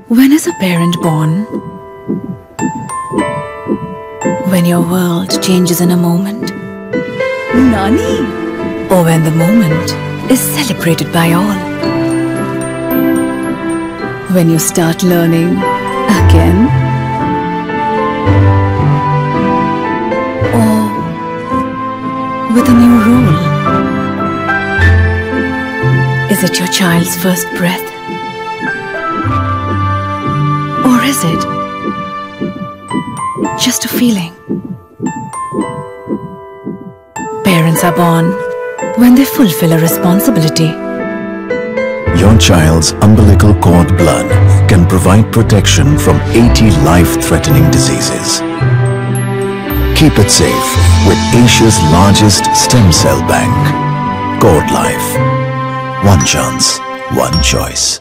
When is a parent born? When your world changes in a moment. Nani? Or when the moment is celebrated by all. When you start learning again. Or with a new role. Is it your child's first breath? Or is it just a feeling? Parents are born when they fulfill a responsibility. Your child's umbilical cord blood can provide protection from 80 life-threatening diseases. Keep it safe with Asia's largest stem cell bank, Cord Life. One chance, one choice.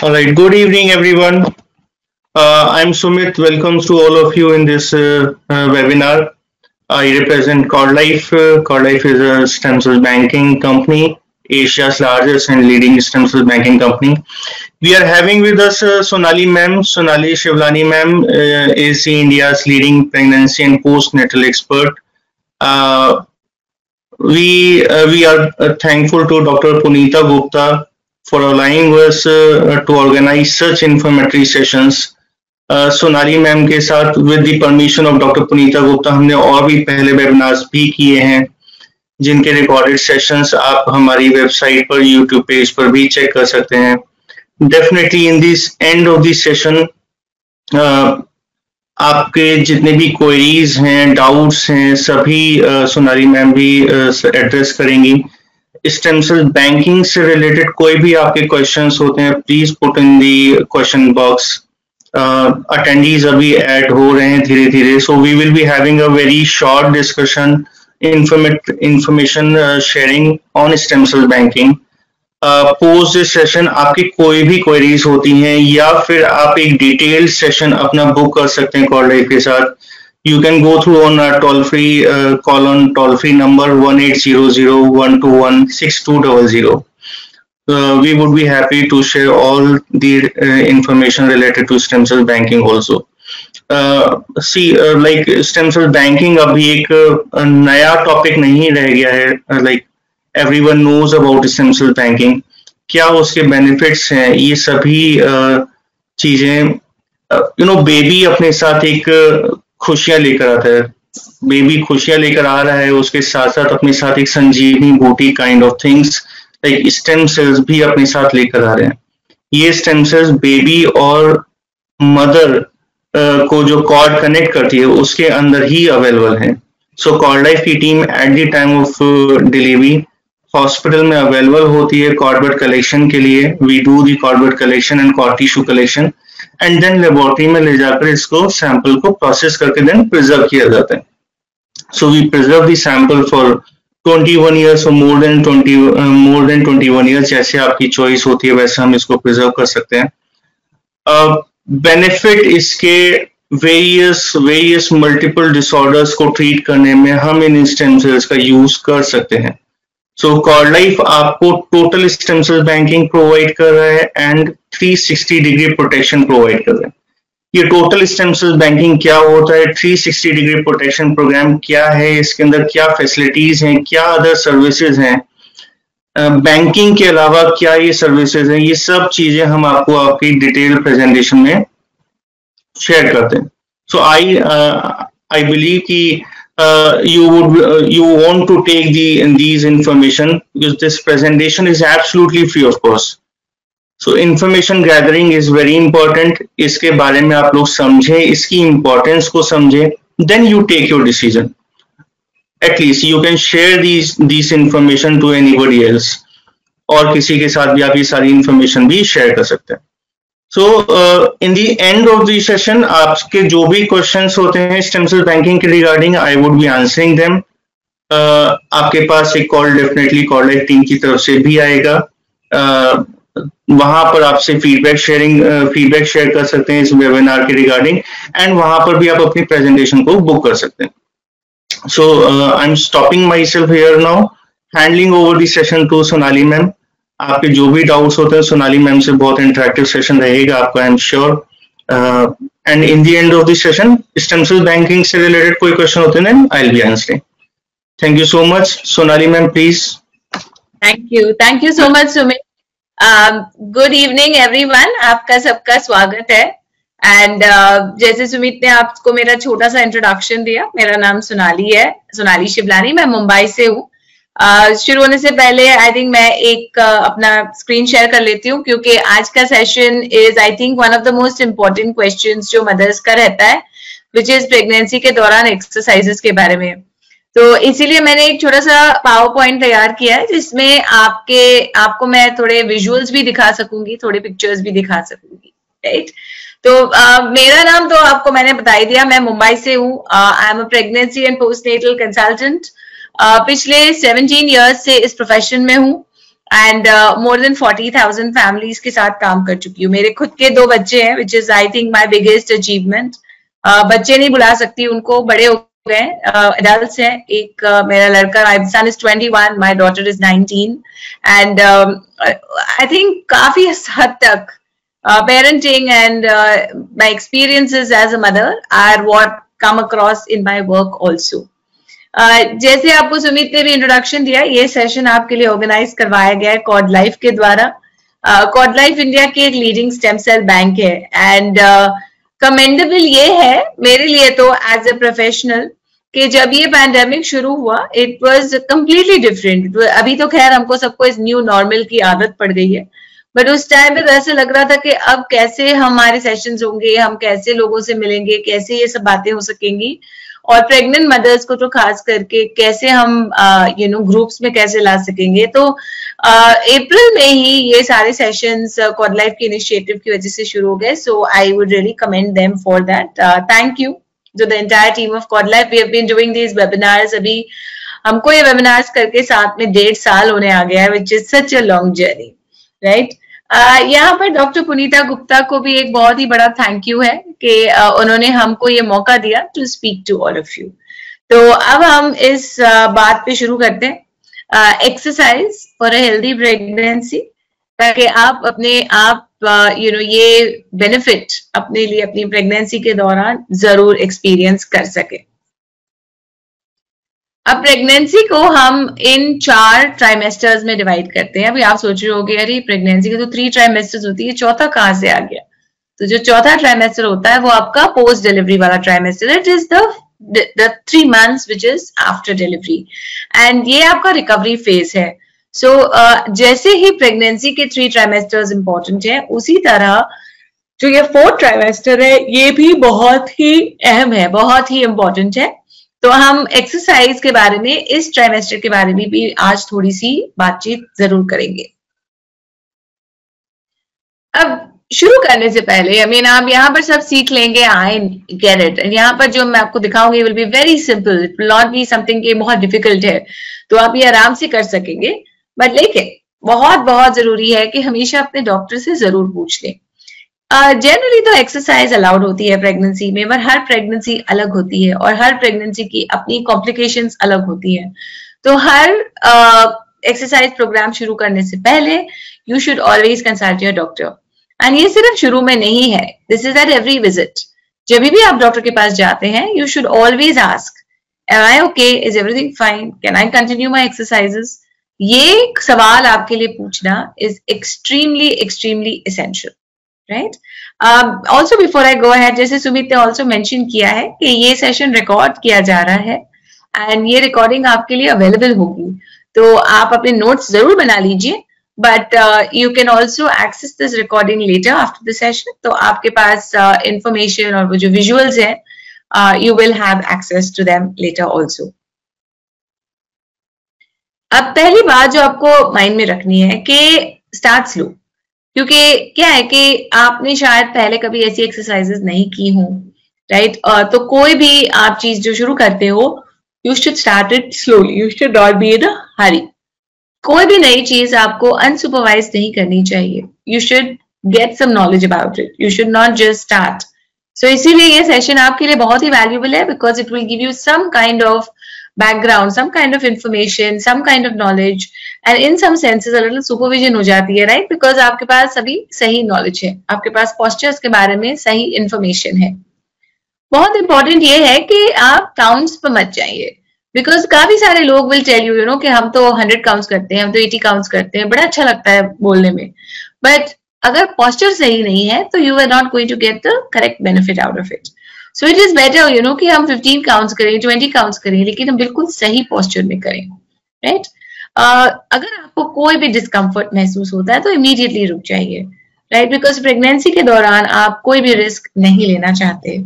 All right, good evening, everyone. I'm Sumit. Welcome to all of you in this webinar. I represent Cord Life. Cord Life is a stem cell banking company, Asia's largest and leading stem cell banking company. We are having with us Sonali ma'am. Sonali Shivlani ma'am is India's leading pregnancy and postnatal expert. We are thankful to Dr. Punita Gupta for allowing us to organize such informative sessions. Sonali ma'am के साथ with the permission of doctor Punita Gupta हमने और भी पहले webinars भी किए हैं, जिनके रिकॉर्डेड सेशंस आप हमारी वेबसाइट पर यूट्यूब पेज पर भी चेक कर सकते हैं. Definitely in this end of this session आपके जितने भी क्वेरीज हैं, डाउट्स हैं, सभी सोनाली मैम भी एड्रेस करेंगी. स्टेम सेल बैंकिंग से रिलेटेड कोई भी आपके क्वेश्चंस होते हैं, please put in the question box. Attendees अभी ऐड हो रहे हैं धीरे धीरे, so we will be having a very short discussion, information sharing on stem cell banking. Post this session आपकी कोई भी क्वेरीज होती हैं या फिर आप एक डिटेल्ड सेशन अपना बुक कर सकते हैं कॉर्ड लाइफ के साथ. You can go through on our toll-free call on toll-free number 1800-121-6200. We would be happy to share all the information related to stem cell banking also. Like stem cell banking अभी एक नया topic नहीं रह गया है. Like everyone knows about stem cell banking. क्या उसके benefits हैं, ये सभी चीजें बेबी अपने साथ एक खुशियां लेकर आता है. बेबी खुशियां लेकर आ रहा है, उसके साथ साथ अपने साथ एक संजीवनी बूटी kind of things like stem cells भी अपने साथ लेकर आ रहे हैं. ये स्टेम सेल्स बेबी और मदर को जो कॉर्ड कनेक्ट करती है उसके अंदर ही अवेलेबल है. सो कॉर्ड लाइफ की team at the time of delivery hospital में अवेलेबल होती है कॉर्ड ब्लड कलेक्शन के लिए. We do the cord blood collection and cord tissue collection and then laboratory में ले जाकर इसको सैंपल को प्रोसेस करके देन प्रिजर्व किया जाता है. So we preserve the sample for 21 years or more than 21 years, जैसे आपकी चॉइस होती है वैसे हम इसको प्रिजर्व कर सकते हैं. बेनिफिट इसके वेरियस मल्टीपल डिसऑर्डर्स को ट्रीट करने में हम इन स्टेम सेल्स का यूज कर सकते हैं. सो कॉर्ड लाइफ आपको total stem cell banking provide कर रहा है एंड 360 डिग्री प्रोटेक्शन प्रोवाइड कर रहा है. ये टोटल स्टेम सेल बैंकिंग क्या होता है, 360 डिग्री प्रोटेक्शन प्रोग्राम क्या है, इसके अंदर क्या फैसिलिटीज हैं, क्या अदर सर्विसेज हैं, बैंकिंग के अलावा क्या ये सर्विसेज हैं, ये सब चीजें हम आपको आपकी डिटेल प्रेजेंटेशन में शेयर करते हैं. सो आई बिलीव कि you want to take these information because this presentation is absolutely free of cost. So information gathering is very important. इसके बारे में आप लोग समझें, इसकी importance को समझें, then you take your decision. At least you can share these information to anybody else. और किसी के साथ भी आप ये सारी information भी share कर सकते हैं. So in the end of the session, आपके जो भी questions होते हैं stem cell banking के regarding, I would be answering them. आपके पास एक call definitely Cord Life team की तरफ से भी आएगा. वहां पर आपसे फीडबैक शेयर कर सकते हैं इस वेबिनार के रिगार्डिंग एंड वहां पर भी आप अपनी प्रेजेंटेशन को बुक कर सकते हैं. So I'm stopping myself here now, handing over the session to Sonali ma'am. आपके जो भी डाउट्स होते हैं सोनाली मैम से बहुत इंटरेक्टिव सेशन रहेगा आपका, I am sure. And in the end of the session stem cell banking से रिलेटेड कोई क्वेश्चन होते हैं I will be answering. Thank you so much. Sonali ma'am please. Thank you so much Sumit. Good evening everyone, आपका सबका स्वागत है. And जैसे सुमित ने आपको मेरा छोटा सा इंट्रोडक्शन दिया, मेरा नाम सोनाली है, सोनाली शिवलानी. मैं मुंबई से हूँ. शुरू होने से पहले आई थिंक मैं एक अपना स्क्रीन शेयर कर लेती हूँ, क्योंकि आज का session is I think one of the most important questions जो मदर्स का रहता है, विच इज प्रेगनेंसी के दौरान एक्सरसाइजेस के बारे में. तो इसीलिए मैंने एक छोटा सा पावर पॉइंट तैयार किया है, जिसमें आपको मैं थोड़े विजुअल्स भी दिखा सकूंगी, थोड़े पिक्चर्स भी दिखा सकूंगी. राइट. तो मेरा नाम तो आपको मैंने बता ही दिया. मैं मुंबई से हूँ. I am a pregnancy and postnatal consultant. पिछले 17 इयर्स से इस प्रोफेशन में हूँ एंड मोर देन 40,000 फैमिलीज के साथ काम कर चुकी हूँ. मेरे खुद के 2 बच्चे हैं, which is I think my biggest achievement. बच्चे नहीं बुला सकती उनको, बड़े हो गए, एडल्ट्स हैं. एक मेरा लड़का, my son is 21, my daughter is 19. And I think काफी हद तक parenting and my experiences as a mother are what come across in my work also. जैसे आपको सुमित ने भी इंट्रोडक्शन दिया, ये सेशन आपके लिए ऑर्गेनाइज करवाया गया है कॉर्ड लाइफ के द्वारा. कॉर्ड लाइफ इंडिया की एक लीडिंग स्टेम सेल बैंक है एंड कमेंडेबल ये है मेरे लिए तो एज ए प्रोफेशनल कि जब ये पैंडेमिक शुरू हुआ इट वाज कंप्लीटली डिफरेंट. अभी तो खैर हमको सबको इस न्यू नॉर्मल की आदत पड़ गई है, बट उस टाइम पे तो ऐसा लग रहा था कि अब कैसे हमारे सेशंस होंगे, हम कैसे लोगों से मिलेंगे, कैसे ये सब बातें हो सकेंगी, और प्रेग्नेंट मदर्स को तो खास करके कैसे हम ग्रुप्स में कैसे ला सकेंगे. तो अप्रैल में ही ये सारे सेशंस कॉर्ड लाइफ के इनिशिएटिव की वजह से शुरू हो गए. So I would really commend them for that. Thank you to the entire team of cord life. We have been doing these webinars. अभी हमको ये वेबिनार्स करके साथ में 1.5 साल होने आ गया है, which is such a long journey. Right. यहाँ पर डॉक्टर पुनीता गुप्ता को भी एक बहुत ही बड़ा थैंक यू है कि उन्होंने हमको ये मौका दिया to speak to all of you. तो अब हम इस बात पे शुरू करते हैं, exercise for a healthy pregnancy, ताकि आप अपने आप ये बेनिफिट अपने लिए अपनी प्रेगनेंसी के दौरान जरूर एक्सपीरियंस कर सके. अब प्रेगनेंसी को हम इन 4 ट्राइमेस्टर्स में डिवाइड करते हैं. अभी आप सोच रहे होंगे अरे प्रेगनेंसी के तो 3 ट्राइमेस्टर्स होती है, चौथा कहाँ से आ गया? तो जो चौथा ट्राइमेस्टर होता है वो आपका पोस्ट डिलीवरी वाला trimester. It is the 3 months which is after delivery, and ये आपका रिकवरी फेज है. सो जैसे ही प्रेगनेंसी के 3 ट्राइमेस्टर्स इंपॉर्टेंट है, उसी तरह जो ये 4th ट्राइमेस्टर है ये भी बहुत ही अहम है, बहुत ही इंपॉर्टेंट है. तो हम एक्सरसाइज के बारे में, इस ट्राइमेस्टर के बारे में भी आज थोड़ी सी बातचीत जरूर करेंगे. अब शुरू करने से पहले आप यहाँ पर सब सीख लेंगे, आई गेट इट. यहाँ पर जो मैं आपको दिखाऊंगी will be very simple. It will not be something कि बहुत डिफिकल्ट है, तो आप ये आराम से कर सकेंगे. बट लेकिन बहुत बहुत जरूरी है कि हमेशा अपने डॉक्टर से जरूर पूछ लें. जनरली तो एक्सरसाइज अलाउड होती है प्रेगनेंसी में, पर हर प्रेगनेंसी अलग होती है और हर प्रेगनेंसी की अपनी कॉम्प्लिकेशंस अलग होती हैं. तो हर एक्सरसाइज प्रोग्राम शुरू करने से पहले you should always consult your doctor. And ये सिर्फ शुरू में नहीं है, this is at every visit. जब भी आप डॉक्टर के पास जाते हैं you should always ask, am I okay, is everything fine, can I continue my exercises. ये सवाल आपके लिए पूछना is extremely essential. Right. Also before I go ahead, जैसे सुमित ने ऑल्सो मेंशन किया है कि ये सेशन रिकॉर्ड किया जा रहा है एंड ये रिकॉर्डिंग आपके लिए अवेलेबल होगी. तो आप अपने नोट्स जरूर बना लीजिए, but you can also access this recording later after the session. तो आपके पास इंफॉर्मेशन और वो जो विजुअल्स हैं you will have access to them later also. अब पहली बात जो आपको माइंड में रखनी है कि स्टार्ट स्लो, क्योंकि क्या है कि आपने शायद पहले कभी ऐसी एक्सरसाइजेस नहीं की हों. राइट. तो कोई भी आप चीज जो शुरू करते हो you should start it slowly, you should not be in a hurry. कोई भी नई चीज आपको अनसुपरवाइज नहीं करनी चाहिए. You should get some knowledge about it, you should not just start. So इसीलिए ये सेशन आपके लिए बहुत ही वैल्यूएबल है, because it will give you some kind of background, some kind of information, some kind of knowledge, and in some senses a little supervision हो जाती है, right? Because आपके पास अभी सही knowledge है, आपके पास postures के बारे में सही information है. बहुत important ये है कि आप counts पर मत जाइए, because काफी सारे लोग will tell you, you know, कि हम तो 100 counts करते हैं, हम तो 80 counts करते हैं, बड़ा अच्छा लगता है बोलने में, but अगर posture सही नहीं है तो you are not going to get the correct benefit out of it. So it is better, you know, कि हम 15 counts करें, 20 counts करें, लेकिन हम बिल्कुल सही posture में करें, right? अगर आपको कोई भी discomfort महसूस होता है तो immediately रुक जाइए, right? Because pregnancy के दौरान आप कोई भी risk नहीं लेना चाहते.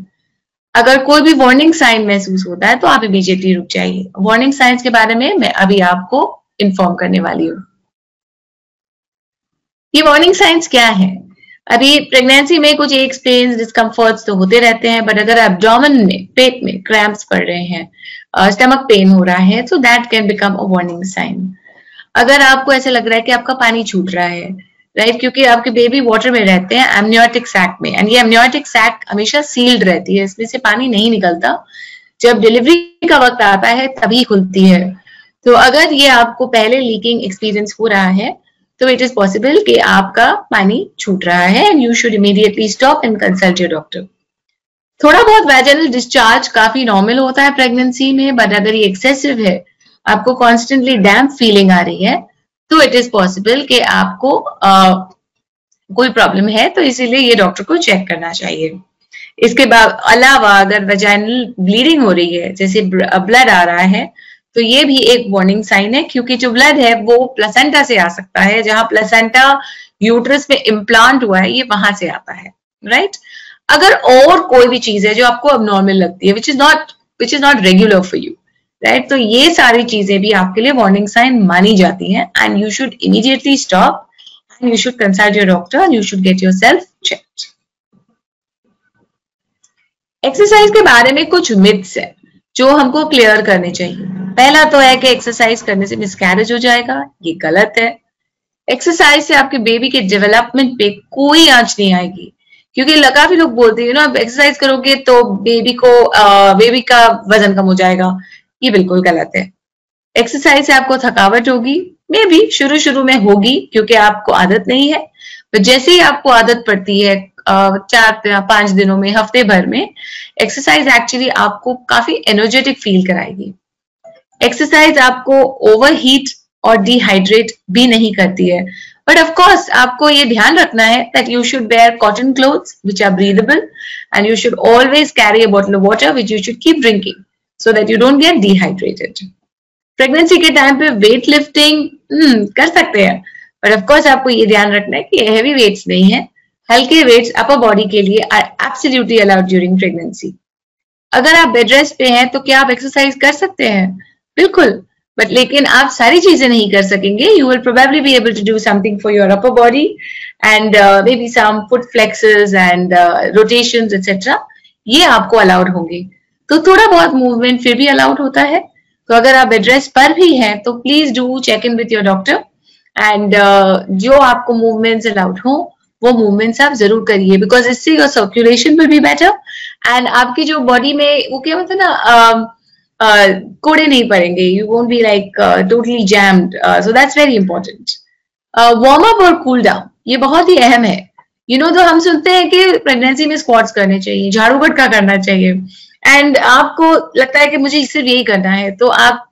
अगर कोई भी warning sign महसूस होता है तो आप immediately रुक जाइए. Warning signs के बारे में मैं अभी आपको inform करने वाली हूँ. ये warning signs क्या है? अभी प्रेगनेंसी में कुछ एक पेन्स डिस्कम्फर्ट्स तो होते रहते हैं, बट अगर एब्डोमेन में, पेट में क्रैम्प्स पड़ रहे हैं, स्टमक पेन हो रहा है, so that can become a warning sign. अगर आपको ऐसे लग रहा है कि आपका पानी छूट रहा है, राइट, क्योंकि आपके बेबी वाटर में रहते हैं एमनियोटिक सैक में, एंड ये एमनियोटिक सैक हमेशा सील्ड रहती है, इसमें से पानी नहीं निकलता, जब डिलीवरी का वक्त आता है तभी खुलती है. तो अगर ये आपको पहले लीकिंग एक्सपीरियंस हो रहा है तो इट इज पॉसिबल कि आपका पानी छूट रहा है, and you should immediately stop and consult your doctor. थोड़ा बहुत वैजिनल डिस्चार्ज काफी नॉर्मल होता है प्रेगनेंसी में, बट अगर ये एक्सेसिव है, आपको कॉन्स्टेंटली डैम्प फीलिंग आ रही है, तो इट इज पॉसिबल कि आपको कोई प्रॉब्लम है, तो इसीलिए ये डॉक्टर को चेक करना चाहिए. इसके अलावा अगर वैजाइनल ब्लीडिंग हो रही है, जैसे ब्लड आ रहा है, तो ये भी एक वार्निंग साइन है, क्योंकि जो ब्लड है वो प्लेसेंटा से आ सकता है, जहां प्लेसेंटा यूट्रस में इम्प्लांट हुआ है ये वहां से आता है, राइट. अगर और कोई भी चीज है जो आपको अबनॉर्मल लगती है, विच is not regular for you, right, तो ये सारी चीजें भी आपके लिए वार्निंग साइन मानी जाती हैं, and you should immediately stop and you should consult your doctor and you should get yourself checked. Exercise के बारे में कुछ मिथ्स है जो हमको क्लियर करने चाहिए. पहला तो है कि एक्सरसाइज करने से मिसकैरेज हो जाएगा, ये गलत है. एक्सरसाइज से आपके बेबी के डेवलपमेंट पे कोई आंच नहीं आएगी, क्योंकि काफी लोग बोलते हैं ना, आप एक्सरसाइज करोगे तो बेबी का वजन कम हो जाएगा. ये बिल्कुल गलत है. एक्सरसाइज से आपको थकावट होगी, मे बी शुरू में होगी क्योंकि आपको आदत नहीं है, तो जैसे ही आपको आदत पड़ती है 4 या 5 दिनों में, हफ्ते भर में, एक्सरसाइज एक्चुअली आपको काफी एनर्जेटिक फील कराएगी. एक्सरसाइज आपको ओवरहीट और डिहाइड्रेट भी नहीं करती है, बट ऑफ कोर्स आपको ये ध्यान रखना है that you should wear cotton clothes which are breathable, and you should always carry a bottle of water which you should keep drinking so that you don't get dehydrated. Pregnancy के time पे weight lifting कर सकते हैं, but of course आपको ये ध्यान रखना है कि हैवी वेट्स नहीं है, हल्के वेट्स अपर बॉडी के लिए are absolutely allowed during pregnancy. अगर आप बेड रेस्ट पे हैं तो क्या आप एक्सरसाइज कर सकते हैं? बिल्कुल, बट लेकिन आप सारी चीजें नहीं कर सकेंगे. You will probably be able to do something for your upper body and maybe some foot flexes and rotations et cetera, ये आपको अलाउड होंगे. तो थोड़ा बहुत मूवमेंट फिर भी अलाउड होता है. तो अगर आप बेड रेस्ट पर भी हैं तो please do check in with your doctor, and जो आपको मूवमेंट्स अलाउड हो वो मूवमेंट्स आप जरूर करिए, बिकॉज इससे your circulation will be better, and आपकी जो बॉडी में वो क्या होता है ना, कोड़े नहीं पड़ेंगे, you won't be like totally jammed, so that's very important. Warm up और कूल डाउन ये बहुत ही अहम है. यू नो, तो हम सुनते हैं कि प्रेगनेंसी में स्क्वाट्स करने चाहिए, झाड़ू बटका करना चाहिए, एंड आपको लगता है कि मुझे सिर्फ यही करना है, तो आप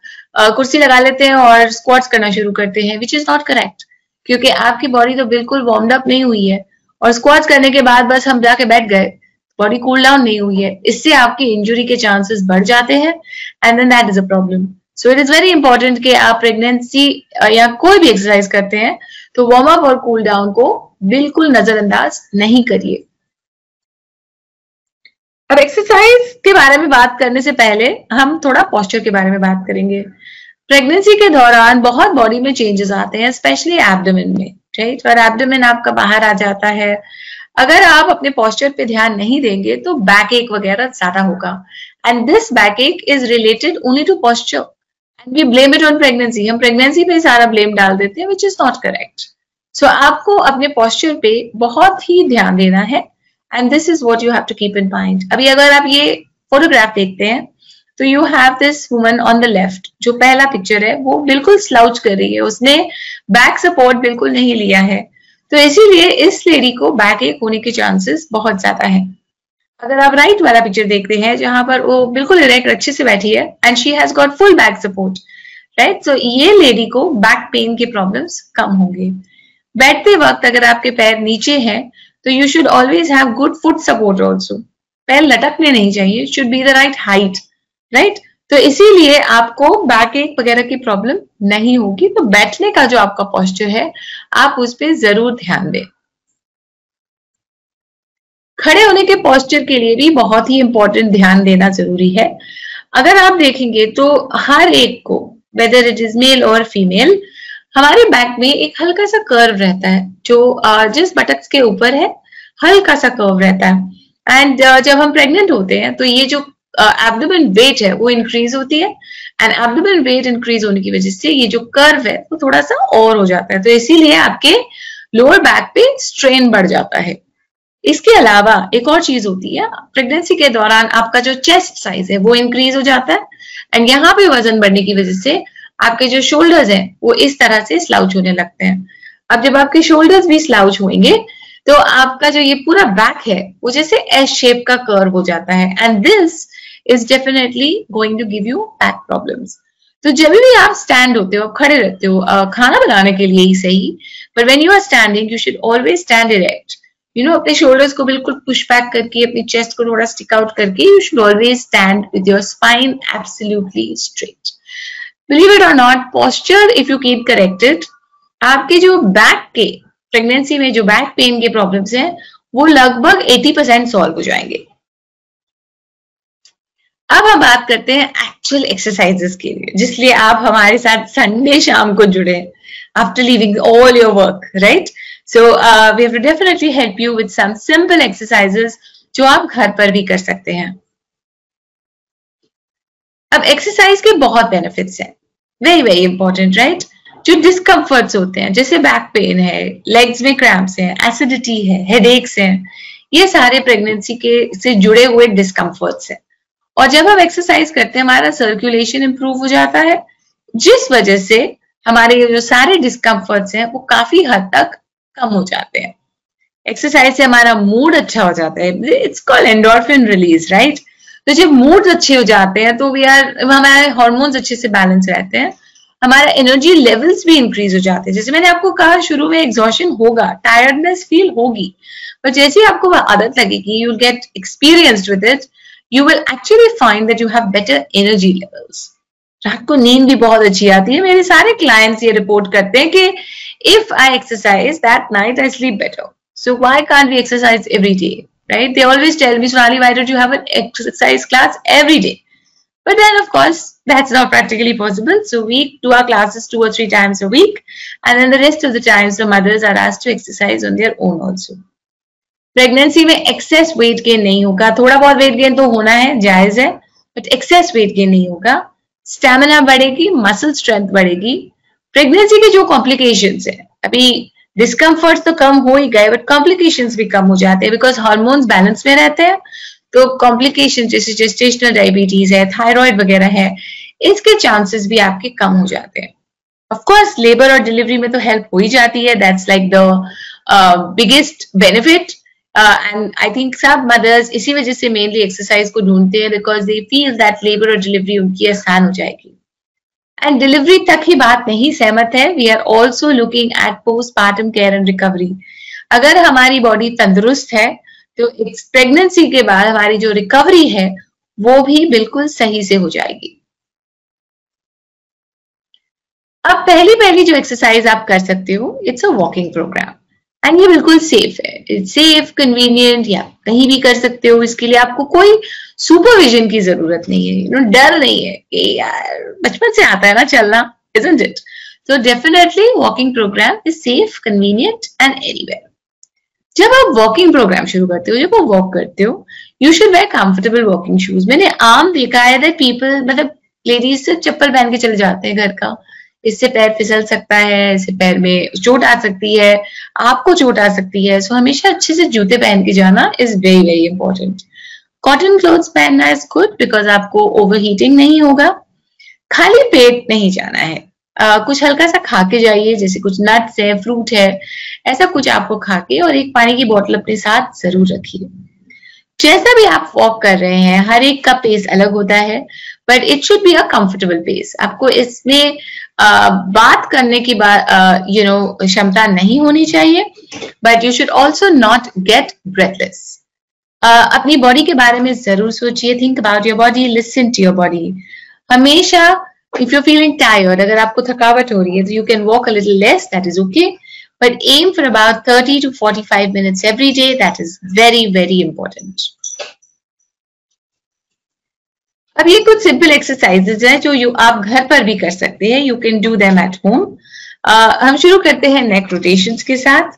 कुर्सी लगा लेते हैं और स्क्वाट्स करना शुरू करते हैं, विच इज नॉट करेक्ट, क्योंकि आपकी बॉडी तो बिल्कुल वार्म्ड अप नहीं हुई है, और स्क्वाट्स करने के बाद बस हम जाके बैठ गए, बॉडी कूल डाउन नहीं हुई है. इससे आपकी इंजुरी के चांसेस बढ़ जाते हैं, and then that is a problem. So it is very important कि आप प्रेगनेंसी या कोई भी एक्सरसाइज करते हैं तो वार्म अप और कूल डाउन को बिल्कुल नजरअंदाज नहीं करिए. अब एक्सरसाइज के बारे में बात करने से पहले हम थोड़ा पोस्चर के बारे में बात करेंगे. प्रेगनेंसी के दौरान बहुत बॉडी में चेंजेस आते हैं, स्पेशली एब्डोमेन में, राइट, और एब्डोमेन आपका बाहर आ जाता है. अगर आप अपने पोस्चर पे ध्यान नहीं देंगे तो बैक एक वगैरह ज्यादा होगा, and this back ache is related only to posture, and we blame it on pregnancy. हम प्रेगनेंसी पे सारा ब्लेम डाल देते हैं, which is not correct. So आपको अपने पोस्चर पे बहुत ही ध्यान देना है, and this is what you have to keep in mind. अभी अगर आप ये फोटोग्राफ देखते हैं तो you have this woman on the left, जो पहला पिक्चर है वो बिल्कुल स्लाउच कर रही है, उसने बैक सपोर्ट बिल्कुल नहीं लिया है, तो इसीलिए इस लेडी को बैक एक होने के चांसेस बहुत ज्यादा है। अगर आप राइट वाला पिक्चर देखते हैं जहां पर वो बिल्कुल इरेक्ट अच्छे से बैठी है and she has got full back support, right, so ये लेडी को बैक पेन के प्रॉब्लम्स कम होंगे। बैठते वक्त अगर आपके पैर नीचे हैं तो you should always have good foot support also, पैर लटकने नहीं चाहिए, should be the right height, right, तो इसीलिए आपको बैक एक वगैरह की प्रॉब्लम नहीं होगी। तो बैठने का जो आपका पोस्चर है आप उस पर जरूर ध्यान दें। खड़े होने के पोस्चर के लिए भी बहुत ही इंपॉर्टेंट ध्यान देना जरूरी है। अगर आप देखेंगे तो हर एक को, वेदर इट इज मेल और फीमेल, हमारे बैक में एक हल्का सा कर्व रहता है जो जिस बटक्स के ऊपर है, हल्का सा कर्व रहता है। एंड जब हम प्रेग्नेंट होते हैं तो ये जो एब्डोमेन वेट है वो इंक्रीज होती है, एंड एब्डोमेन वेट इंक्रीज होने की वजह से ये जो कर्व है वो थोड़ा सा और हो जाता है, तो इसीलिए आपके लोअर बैक पे स्ट्रेन बढ़ जाता है। इसके अलावा एक और चीज होती है, प्रेगनेंसी के दौरान आपका जो चेस्ट साइज है वो इंक्रीज हो जाता है, एंड यहाँ पे वजन बढ़ने की वजह से आपके जो शोल्डर्स हैं वो इस तरह से स्लाउच होने लगते हैं। अब जब आपके शोल्डर्स भी स्लाउच होंगे तो आपका जो ये पूरा बैक है वो जैसे एस शेप का कर्व हो जाता है, and this is definitely going to give you back problems. तो जब भी आप स्टैंड होते हो, खड़े रहते हो, खाना बनाने के लिए ही सही, पर when you are standing you should always stand erect, you know, अपने शोल्डर्स को बिल्कुल पुश बैक करके, अपनी चेस्ट को थोड़ा स्टिक आउट करके, you should always stand with your spine absolutely straight. Believe it और not, posture if you keep corrected, आपके जो बैक के प्रेगनेंसी में जो बैक पेन के प्रॉब्लम्स हैं वो लगभग 80% सॉल्व हो जाएंगे। अब हम बात करते हैं एक्चुअल एक्सरसाइजेस के लिए, जिसलिए आप हमारे साथ संडे शाम को जुड़े after leaving all your work, right? So we have to definitely help you with some simple exercises जो आप घर पर भी कर सकते हैं। अब एक्सरसाइज के बहुत बेनिफिट्स हैं, वेरी वेरी इंपॉर्टेंट, राइट? जो डिस्कम्फर्ट्स होते हैं, जैसे बैक पेन है, लेग्स में क्रैम्प्स हैं, एसिडिटी है, हेडेक्स हैं, ये सारे प्रेगनेंसी के से जुड़े हुए डिस्कम्फर्ट्स हैं। और जब हम एक्सरसाइज करते हैं हमारा सर्कुलेशन इंप्रूव हो जाता है, जिस वजह से हमारे जो सारे डिस्कम्फर्ट्स हैं वो काफी हद तक कम हो जाते हैं। एक्सरसाइज से हमारा मूड अच्छा हो जाता है, it's called endorphin release, right? तो जब मूड अच्छे हो जाते हैं तो हमारे हार्मोन्स अच्छे से बैलेंस रहते हैं, हमारा एनर्जी लेवल्स भी इंक्रीज हो जाते हैं। जैसे मैंने आपको कहा शुरू में एग्जॉशन होगा, टायर्डनेस फील होगी, पर जैसे ही आपको आदत लगेगी, you will get experienced with it, you will actually find that you have better energy levels. रात को नींद भी बहुत अच्छी आती है। मेरे सारे clients ये रिपोर्ट करते हैं कि if I exercise that night I sleep better. So why can't we exercise every day, right? They always tell me, Sonali, why don't you have an exercise class every day? But then of course that's not practically possible. So we do our classes 2 or 3 times a week, and then the rest of the times the mothers are asked to exercise on their own also. Pregnancy में access weight gain नहीं होगा, थोड़ा बहुत weight gain तो होना है, जायज है, बट एक्सेस वेट गेन नहीं होगा। स्टेमिना बढ़ेगी, मसल स्ट्रेंथ बढ़ेगी। प्रेगनेंसी के जो कॉम्प्लिकेशंस है, अभी डिस्कम्फर्ट तो कम हो ही गए, बट कॉम्प्लिकेशंस भी कम हो जाते हैं, बिकॉज हार्मोन्स बैलेंस में रहते हैं। तो कॉम्प्लिकेशन जैसे जेस्टेशनल डायबिटीज है, थायराइड वगैरह है, इसके चांसेस भी आपके कम हो जाते हैं। ऑफ कोर्स लेबर और डिलीवरी में तो हेल्प हो ही जाती है, that's like the biggest benefit. And I think सब मदर्स इसी वजह से मेनली एक्सरसाइज को ढूंढते हैं, because they feel that labour और डिलीवरी उनकी आसान हो जाएगी। एंड डिलीवरी तक ही बात नहीं सहमत है, we are also looking at postpartum care and recovery. अगर हमारी बॉडी तंदुरुस्त है तो प्रेगनेंसी के बाद हमारी जो रिकवरी है वो भी बिल्कुल सही से हो जाएगी। अब पहली जो एक्सरसाइज आप कर सकते हो, it's a walking program, and ये बिल्कुल सेफ है, इट्स सेफ, कन्वीनियंट, या कहीं भी कर सकते हो। इसके लिए आपको कोई सुपरविजन की जरूरत नहीं है, यू नो, डर नहीं है कि यार बचपन से आता है ना चलना, isn't it? So definitely walking program is safe, convenient and anywhere. जब आप वॉकिंग प्रोग्राम शुरू करते हो, जब आप वॉक करते हो, you should wear comfortable walking shoes. मैंने आम देखा है दैट पीपल, मतलब लेडीज से चप्पल पहन के चले जाते हैं घर का, इससे पैर फिसल सकता है, इससे पैर में चोट आ सकती है, आपको चोट आ सकती है। सो हमेशा अच्छे से जूते पहन के जाना is very very important. Cotton clothes पहनना इज गुड बिकॉज आपको ओवरहीटिंग नहीं होगा। खाली पेट नहीं जाना है, कुछ हल्का सा खा के जाइए, जैसे कुछ नट्स है, फ्रूट है, ऐसा कुछ आपको खा के, और एक पानी की बोतल अपने साथ जरूर रखिए। जैसा भी आप वॉक कर रहे हैं, हर एक का पेस अलग होता है, but it should be a comfortable pace. आपको इसमें बात करने की क्षमता नहीं होनी चाहिए, but you should also not get breathless. अपनी बॉडी के बारे में जरूर सोचिए, think about your body, listen to your body. हमेशा इफ यू फीलिंग टायर्ड, अगर आपको थकावट हो रही है, तो you can walk a little less, that is okay, but aim for about 30 to 45 minutes every day. That is very, very important. अब ये कुछ सिंपल एक्सरसाइजेज हैं जो आप घर पर भी कर सकते हैं. You can do them at home. हम शुरू करते हैं नेक रोटेशंस के साथ.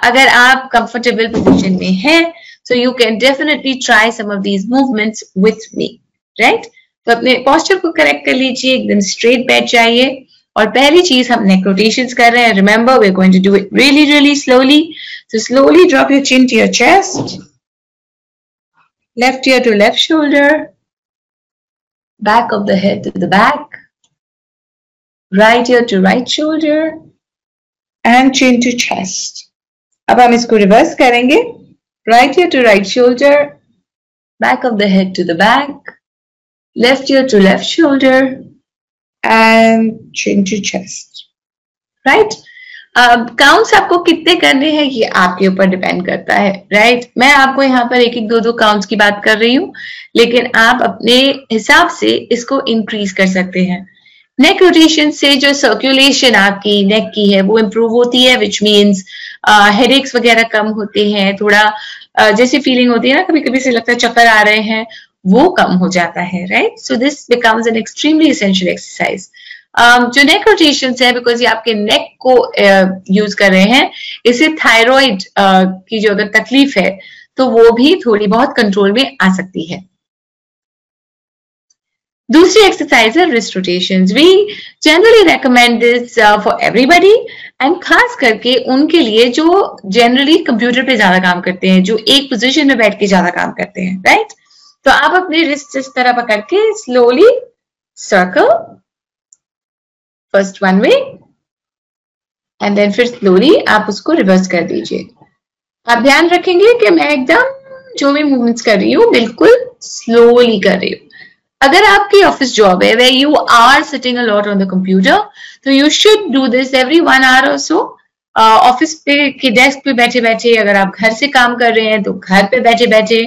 अगर आप कंफर्टेबल पोजीशन में हैं, so you can definitely try some of these movements with me, right? तो अपने पोस्चर को करेक्ट कर लीजिए, एकदम स्ट्रेट बैठ जाइए. और पहली चीज हम नेक रोटेशंस कर रहे हैं. Remember we are going to do it really really slowly. So slowly drop your chin to your chest, left ear to left shoulder, back of the head to the back, right ear to right shoulder and chin to chest. अब हम इसको reverse करेंगे. Right ear to right shoulder, back of the head to the back, left ear to left shoulder and chin to chest, right? Counts आपको कितने करने हैं ये आपके ऊपर डिपेंड करता है, right? मैं आपको यहाँ पर एक दो काउंट्स की बात कर रही हूँ, लेकिन आप अपने हिसाब से इसको इंक्रीज कर सकते हैं. नेक रोटेशन से जो सर्कुलेशन आपकी नेक की है वो इम्प्रूव होती है, विच मीन्स हेडेक्स वगैरह कम होते हैं. थोड़ा जैसे फीलिंग होती है ना, कभी कभी से लगता है चक्कर आ रहे हैं, वो कम हो जाता है, right? So this becomes an extremely essential exercise. जो नेक रोटेशंस है, बिकॉज ये आपके नेक को यूज कर रहे हैं, इससे थायराइड की जो अगर तकलीफ है तो वो भी थोड़ी बहुत कंट्रोल में आ सकती है. दूसरी एक्सरसाइज है wrist rotations. We generally recommend this for everybody, and खास करके उनके लिए जो जनरली कंप्यूटर पे ज्यादा काम करते हैं, जो एक पोजिशन में बैठ के ज्यादा काम करते हैं, राइट? तो आप अपने रिस्ट इस तरह पकड़ के slowly circle, first one way and then फिर स्लोली आप उसको रिवर्स कर दीजिए. आप ध्यान रखेंगे कि मैं एकदम जो भी मूवमेंट्स कर रही हूँ बिल्कुल स्लोली कर रही हूँ. अगर आपकी ऑफिस जॉब है where you are sitting a lot on the computer, तो you should do this every 1 hour or so. Office पे के डेस्क पे बैठे बैठे, अगर आप घर से काम कर रहे हैं तो घर पे बैठे बैठे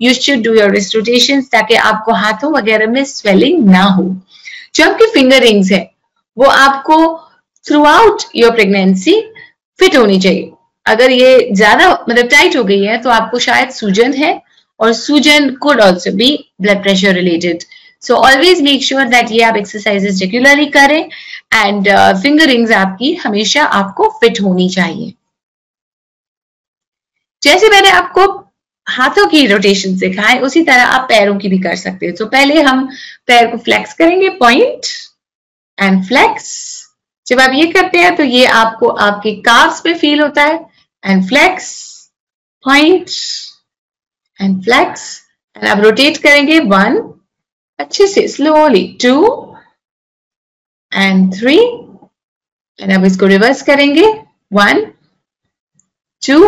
you should do your wrist rotations, ताकि आपको हाथों वगैरह में स्वेलिंग ना हो. जो आपकी फिंगर रिंग्स है वो आपको through out your pregnancy fit होनी चाहिए. अगर ये ज्यादा मतलब टाइट हो गई है तो आपको शायद सूजन है, और सूजन could also be blood pressure related. So always make sure that ये आप exercises regularly करें, and finger rings आपकी हमेशा आपको फिट होनी चाहिए. जैसे मैंने आपको हाथों की रोटेशन सिखाए, उसी तरह आप पैरों की भी कर सकते हैं. तो पहले हम पैर को फ्लेक्स करेंगे, पॉइंट एंड फ्लेक्स. जब आप ये करते हैं तो ये आपको आपके काफ्स पे फील होता है, and flex, point and flex. And आप रोटेट करेंगे 1, अच्छे से स्लोली 2 एंड 3, एंड अब इसको रिवर्स करेंगे 1, 2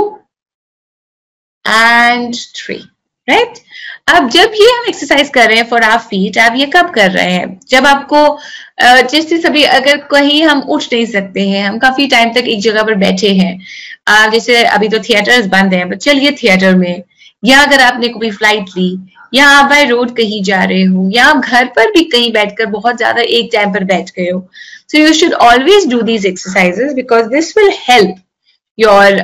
एंड 3, राइट? अब जब ये हम एक्सरसाइज कर रहे हैं फॉर आवर फीट, आप ये कब कर रहे हैं? जब आपको जैसे सभी, अगर कहीं हम उठ नहीं सकते हैं, हम काफी टाइम तक एक जगह पर बैठे हैं, जैसे अभी तो थिएटर्स बंद हैं, बट चलिए थिएटर में, या अगर आपने कोई फ्लाइट ली, या आप बाय रोड कहीं जा रहे हो, या आप घर पर भी कहीं बैठकर बहुत ज्यादा एक टाइम पर बैठ गए हो, so you should always do these exercises, because this will help your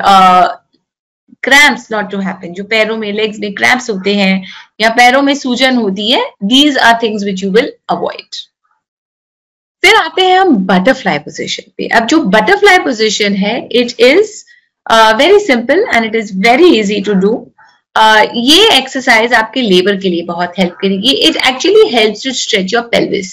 cramps not to happen. जो पैरों में, लेग्स में क्रैम्प्स होते हैं या पैरों में सूजन होती है, these are things which you will avoid. फिर आते हैं हम बटरफ्लाई पोजीशन पे. अब जो बटरफ्लाई पोजीशन है, it is very simple and it is very easy to do. ये एक्सरसाइज आपके लेबर के लिए बहुत हेल्प करेगी. It actually helps to stretch your pelvis.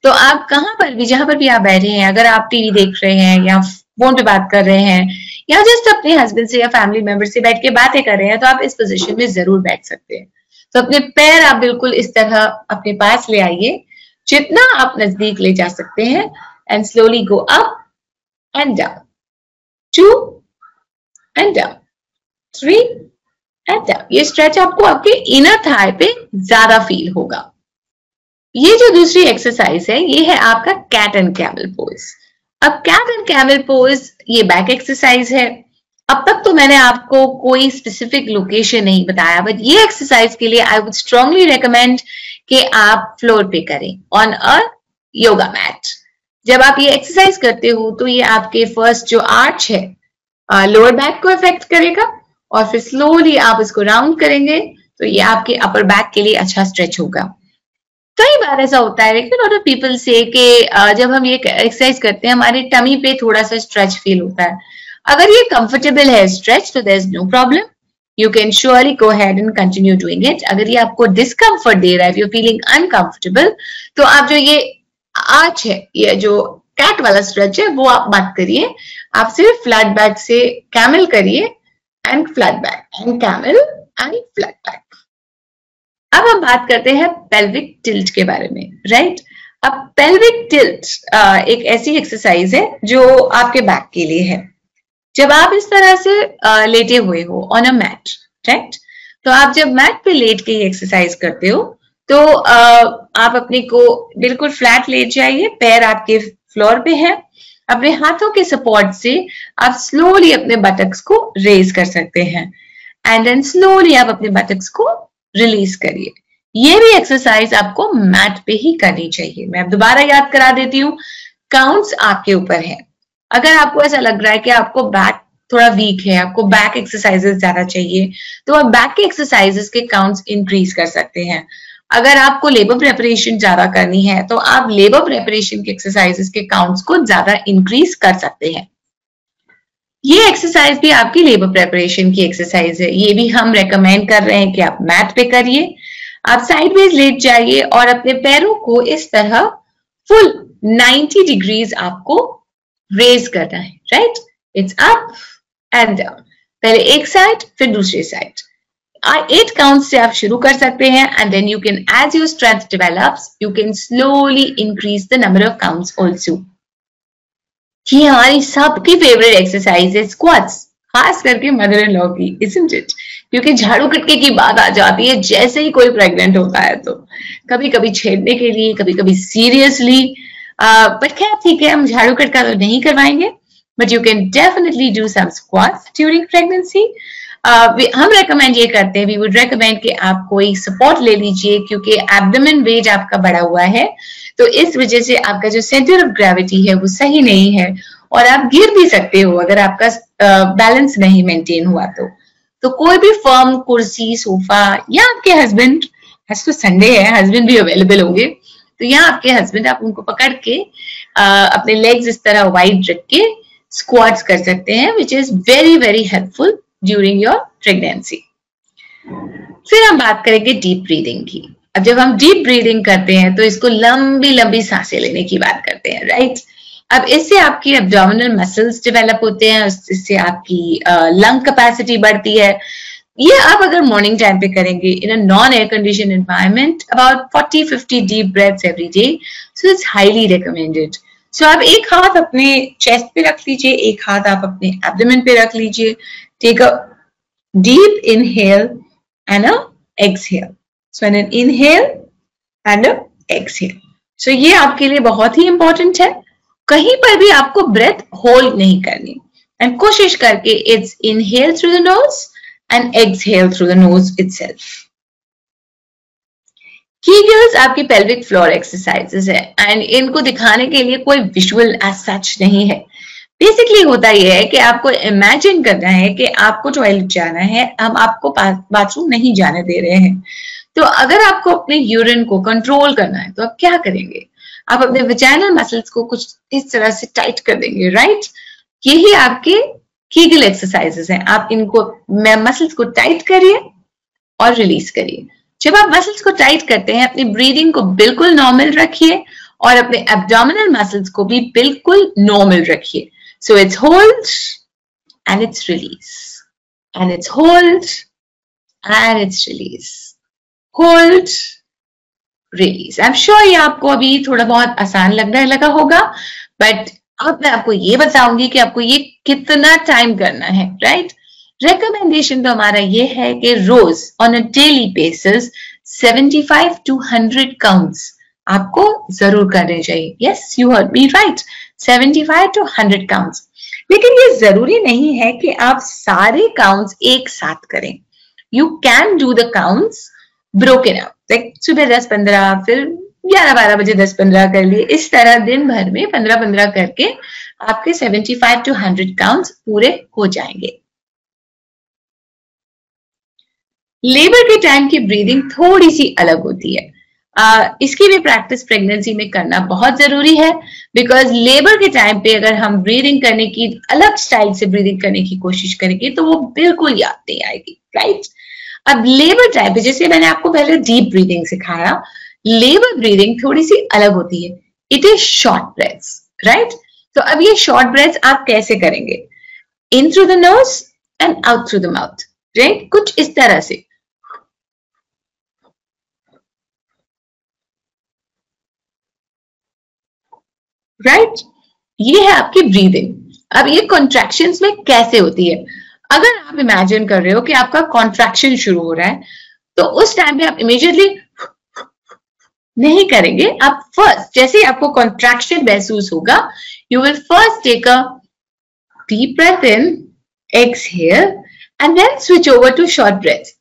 तो आप कहां पर भी, जहां पर भी आप बैठे हैं, अगर आप टीवी देख रहे हैं या फोन पे बात कर रहे हैं, या जस्ट अपने हस्बैंड से या फैमिली मेंबर से बैठ के बातें कर रहे हैं, तो आप इस पोजीशन में जरूर बैठ सकते हैं. तो अपने पैर आप बिल्कुल इस तरह अपने पास ले आइए, जितना आप नजदीक ले जा सकते हैं, and slowly go up and down, 2 and down, 3 and down. ये स्ट्रेच आपको आपके इनर थाई पे ज्यादा फील होगा। ये जो दूसरी एक्सरसाइज है, ये है आपका कैट एंड कैमल पोज। अब कैट एंड कैमल पोज ये बैक एक्सरसाइज है। अब तक तो मैंने आपको कोई स्पेसिफिक लोकेशन नहीं बताया, बट ये एक्सरसाइज के लिए आई वुड स्ट्रांगली रेकमेंड कि आप फ्लोर पे करें ऑन अ योगा मैट। जब आप ये एक्सरसाइज करते हो तो ये आपके फर्स्ट जो आर्च है लोअर बैक को इफेक्ट करेगा, और फिर स्लोली आप इसको राउंड करेंगे तो ये आपके अपर बैक के लिए अच्छा स्ट्रेच होगा। कई बार ऐसा होता है लेकिन लॉट ऑफ पीपल से कि जब हम ये एक्सरसाइज करते हैं हमारे टमी पे थोड़ा सा स्ट्रेच फील होता है। अगर ये कंफर्टेबल है स्ट्रेच तो there is no problem, you can surely go ahead and continue doing it. अगर ये आपको डिस्कम्फर्ट दे रहा है, यू आर फीलिंग अनकंफर्टेबल, तो आप जो ये आर्च है, ये जो कैट वाला स्ट्रेच है, वो आप मत करिए। आप सिर्फ फ्लैट बैक से कैमल करिए and flat back and camel and flat back. अब हम बात करते हैं पेल्विक टिल्ट के बारे में, राइट? अब पेल्विक टिल्ट एक ऐसी एक्सरसाइज है जो आपके बैक के लिए है। जब आप इस तरह से लेटे हुए हो ऑन अ मैट, राइट? तो आप जब मैट पे लेट के ये एक्सरसाइज करते हो तो आप अपने को बिल्कुल फ्लैट लेट जाइए, पैर आपके फ्लोर पे है। अपने हाथों के सपोर्ट से आप स्लोली अपने बटक्स को रेज कर सकते हैं, एंड देन स्लोली आप अपने बटक्स को रिलीज करिए। ये भी एक्सरसाइज आपको मैट पे ही करनी चाहिए। मैं दोबारा याद करा देती हूँ, काउंट्स आपके ऊपर है। अगर आपको ऐसा लग रहा है कि आपको बैक थोड़ा वीक है, आपको बैक एक्सरसाइजेस ज्यादा चाहिए, तो आप बैक के एक्सरसाइजेस के काउंट्स इंक्रीज कर सकते हैं। अगर आपको लेबर प्रेपरेशन ज्यादा करनी है तो आप लेबर प्रेपरेशन के एक्सरसाइजेस के काउंट्स को ज्यादा इंक्रीज कर सकते हैं। ये एक्सरसाइज भी आपकी लेबर प्रेपरेशन की एक्सरसाइज है। ये भी हम रेकमेंड कर रहे हैं कि आप मैट पे करिए। आप साइडवेज लेट जाइए और अपने पैरों को इस तरह फुल 90 डिग्रीज आपको रेज करना है, right? It's up and down, पहले एक साइड फिर दूसरी साइड। 8 काउंट से आप शुरू कर सकते हैं, and then you can, as your strength develops, you can slowly increase the number of counts also. ये हमारी सबकी फेवरेट एक्सरसाइज है, स्क्वाट्स, खास करके मदर इन लॉ की, isn't it? क्योंकि झाड़ू कटके की बात आ जाती है जैसे ही कोई प्रेग्नेंट होता है, तो कभी कभी छेड़ने के लिए, कभी कभी सीरियसली, बट खैर ठीक है, हम झाड़ू कटका तो नहीं करवाएंगे, but you can definitely do some squats during pregnancy. हम रेकमेंड ये करते हैं, वी वुड रेकमेंड कि आप कोई सपोर्ट ले लीजिए, क्योंकि एब्डोमेन वेट आपका बढ़ा हुआ है, तो इस वजह से आपका जो सेंटर ऑफ ग्रेविटी है वो सही नहीं है, और आप गिर भी सकते हो अगर आपका बैलेंस नहीं मेंटेन हुआ तो कोई भी फर्म कुर्सी, सोफा, या आपके हस्बैंड, आज तो संडे है, हस्बैंड भी अवेलेबल होंगे, तो यहाँ आपके हस्बैंड, आप उनको पकड़ के अपने लेग्स इस तरह वाइड रख के स्क्वाट्स कर सकते हैं, which is very very helpful during your pregnancy. फिर हम बात करेंगे डीप ब्रीदिंग की। अब जब हम डीप ब्रीदिंग करते हैं तो इसको लंबी लंबी सांसें लेने की बात करते हैं, राइट? अब इससे आपकी एब्डोमिनल मसल्स डेवलप होते हैं, इससे आपकी लंग कैपेसिटी बढ़ती है। ये आप अगर मॉर्निंग टाइम पे करेंगे in a non air condition environment, about 40-50 deep breaths every day, so it's highly recommended. So आप एक हाथ अपने चेस्ट पे रख लीजिए, एक हाथ आप अपने एब्डोमेन पे रख लीजिए, take a deep inhale and a exhale, so an inhale and a exhale. So ये आपके लिए बहुत ही इंपॉर्टेंट है। कहीं पर भी आपको ब्रेथ होल्ड नहीं करनी, एंड कोशिश करके it's inhale through the nose and exhale through the nose itself. Kegels आपकी पेल्विक फ्लोर एक्सरसाइजेस है, एंड इनको दिखाने के लिए कोई विजुअल एज सच नहीं है। बेसिकली होता यह है कि आपको इमेजिन करना है कि आपको टॉयलेट जाना है, हम आपको बाथरूम नहीं जाने दे रहे हैं। तो अगर आपको अपने यूरिन को कंट्रोल करना है तो आप क्या करेंगे? आप अपने वेजाइनल मसल्स को कुछ इस तरह से टाइट कर देंगे, राइट? यही आपके कीगल एक्सरसाइजेस हैं। आप इनको मसल्स को टाइट करिए और रिलीज करिए। जब आप मसल्स को टाइट करते हैं, अपनी ब्रीदिंग को बिल्कुल नॉर्मल रखिए और अपने एब्डोमिनल मसल्स को भी बिल्कुल नॉर्मल रखिए। So it's hold and it's release, and it's hold and it's release, hold, release. I am sure ये आपको अभी थोड़ा बहुत आसान लगने लगा होगा, बट अब मैं आपको ये बताऊंगी कि आपको ये कितना टाइम करना है, राइट? रिकमेंडेशन तो हमारा ये है कि रोज on a daily basis 75 to 100 counts आपको जरूर करने चाहिए। Yes, you heard me right, 75 to 100 counts. लेकिन ये जरूरी नहीं है कि आप सारे काउंट्स एक साथ करें। You can do the counts broken up, like सुबह 10-15, फिर 11-12 बजे 10-15 कर लिए। इस तरह दिन भर में 15-15 करके आपके 75 to 100 काउंट्स पूरे हो जाएंगे। लेबर के टाइम की ब्रीदिंग थोड़ी सी अलग होती है। इसकी भी प्रैक्टिस प्रेगनेंसी में करना बहुत जरूरी है, बिकॉज लेबर के टाइम पे अगर हम ब्रीदिंग करने की अलग स्टाइल से ब्रीदिंग करने की कोशिश करेंगे तो वो बिल्कुल याद नहीं आएगी, राइट? अब लेबर टाइम पे, जैसे मैंने आपको पहले डीप ब्रीदिंग सिखाया, लेबर ब्रीदिंग थोड़ी सी अलग होती है। It is short breaths, right? तो अब ये शॉर्ट ब्रेथ्स आप कैसे करेंगे? In through the nose and out through the mouth, right? कुछ इस तरह से। राइट? ये है आपकी ब्रीदिंग। अब ये कॉन्ट्रैक्शंस में कैसे होती है? अगर आप इमेजिन कर रहे हो कि आपका कॉन्ट्रैक्शन शुरू हो रहा है, तो उस टाइम पे आप इमीडिएटली नहीं करेंगे। आप फर्स्ट, जैसे ही आपको कॉन्ट्रैक्शन महसूस होगा, you will first take a deep breath in, exhale and then switch over to short breath.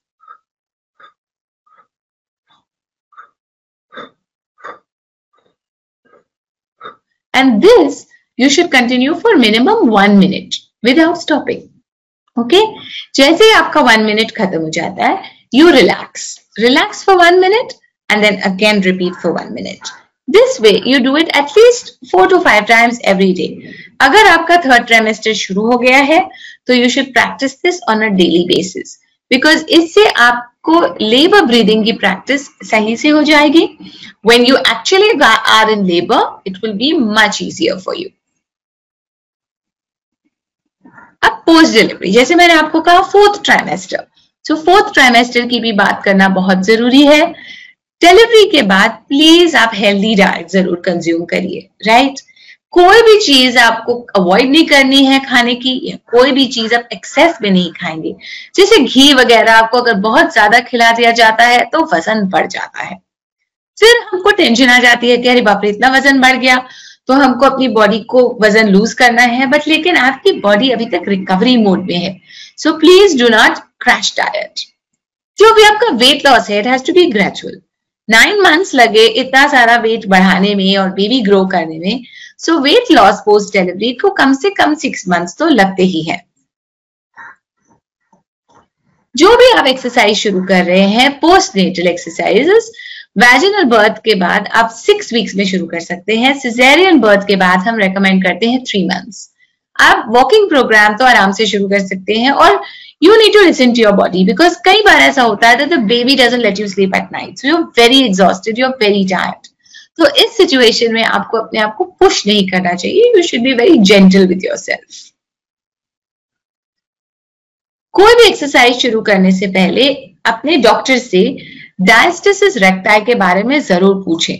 And this you should continue for minimum 1 minute without stopping. Okay? जैसे ही आपका 1 minute खत्म हो जाता है, you relax for 1 minute and then again repeat for 1 minute. This way you do it at least 4 to 5 times every day. अगर आपका third trimester शुरू हो गया है, तो you should practice this on a daily basis. Because इससे आपको labor breathing की practice सही से हो जाएगी. When you actually are in labor, it will be much easier for you. अब पोस्ट डिलीवरी, जैसे मैंने आपको कहा, 4th trimester. So 4th trimester की भी बात करना बहुत जरूरी है। डिलीवरी के बाद प्लीज आप हेल्दी डाइट जरूर कंज्यूम करिए, राइट? कोई भी चीज आपको अवॉइड नहीं करनी है खाने की, या कोई भी चीज आप एक्सेस में नहीं खाएंगे। जैसे घी वगैरह आपको अगर बहुत ज्यादा खिला दिया जाता है तो वजन बढ़ जाता है। फिर हमको टेंशन आ जाती है कि अरे बाप रे, इतना वजन बढ़ गया, तो हमको अपनी बॉडी को वजन लूज करना है, बट लेकिन आपकी बॉडी अभी तक रिकवरी मोड में है। So please do not crash diet. जो भी आपका वेट लॉस है, it has to be gradual. 9 months लगे इतना सारा वेट बढ़ाने में और बेबी ग्रो करने में, सो वेट लॉस पोस्ट डिलीवरी को कम से कम 6 months तो लगते ही है। जो भी आप एक्सरसाइज शुरू कर रहे हैं, post natal exercises, vaginal birth के बाद आप 6 weeks में शुरू कर सकते हैं। सिजेरियन बर्थ के बाद हम रेकमेंड करते हैं 3 months। आप वॉकिंग प्रोग्राम तो आराम से शुरू कर सकते हैं, और you need to listen to your body, because कई बार ऐसा होता है that the baby doesn't let you sleep at night, so you're very exhausted, you're very tired. तो इस सिचुएशन में आपको अपने आप को पुश नहीं करना चाहिए। You should be very gentle with yourself. कोई भी एक्सरसाइज शुरू करने से पहले अपने डॉक्टर से डायस्टेसिस रेक्टाई के बारे में जरूर पूछें।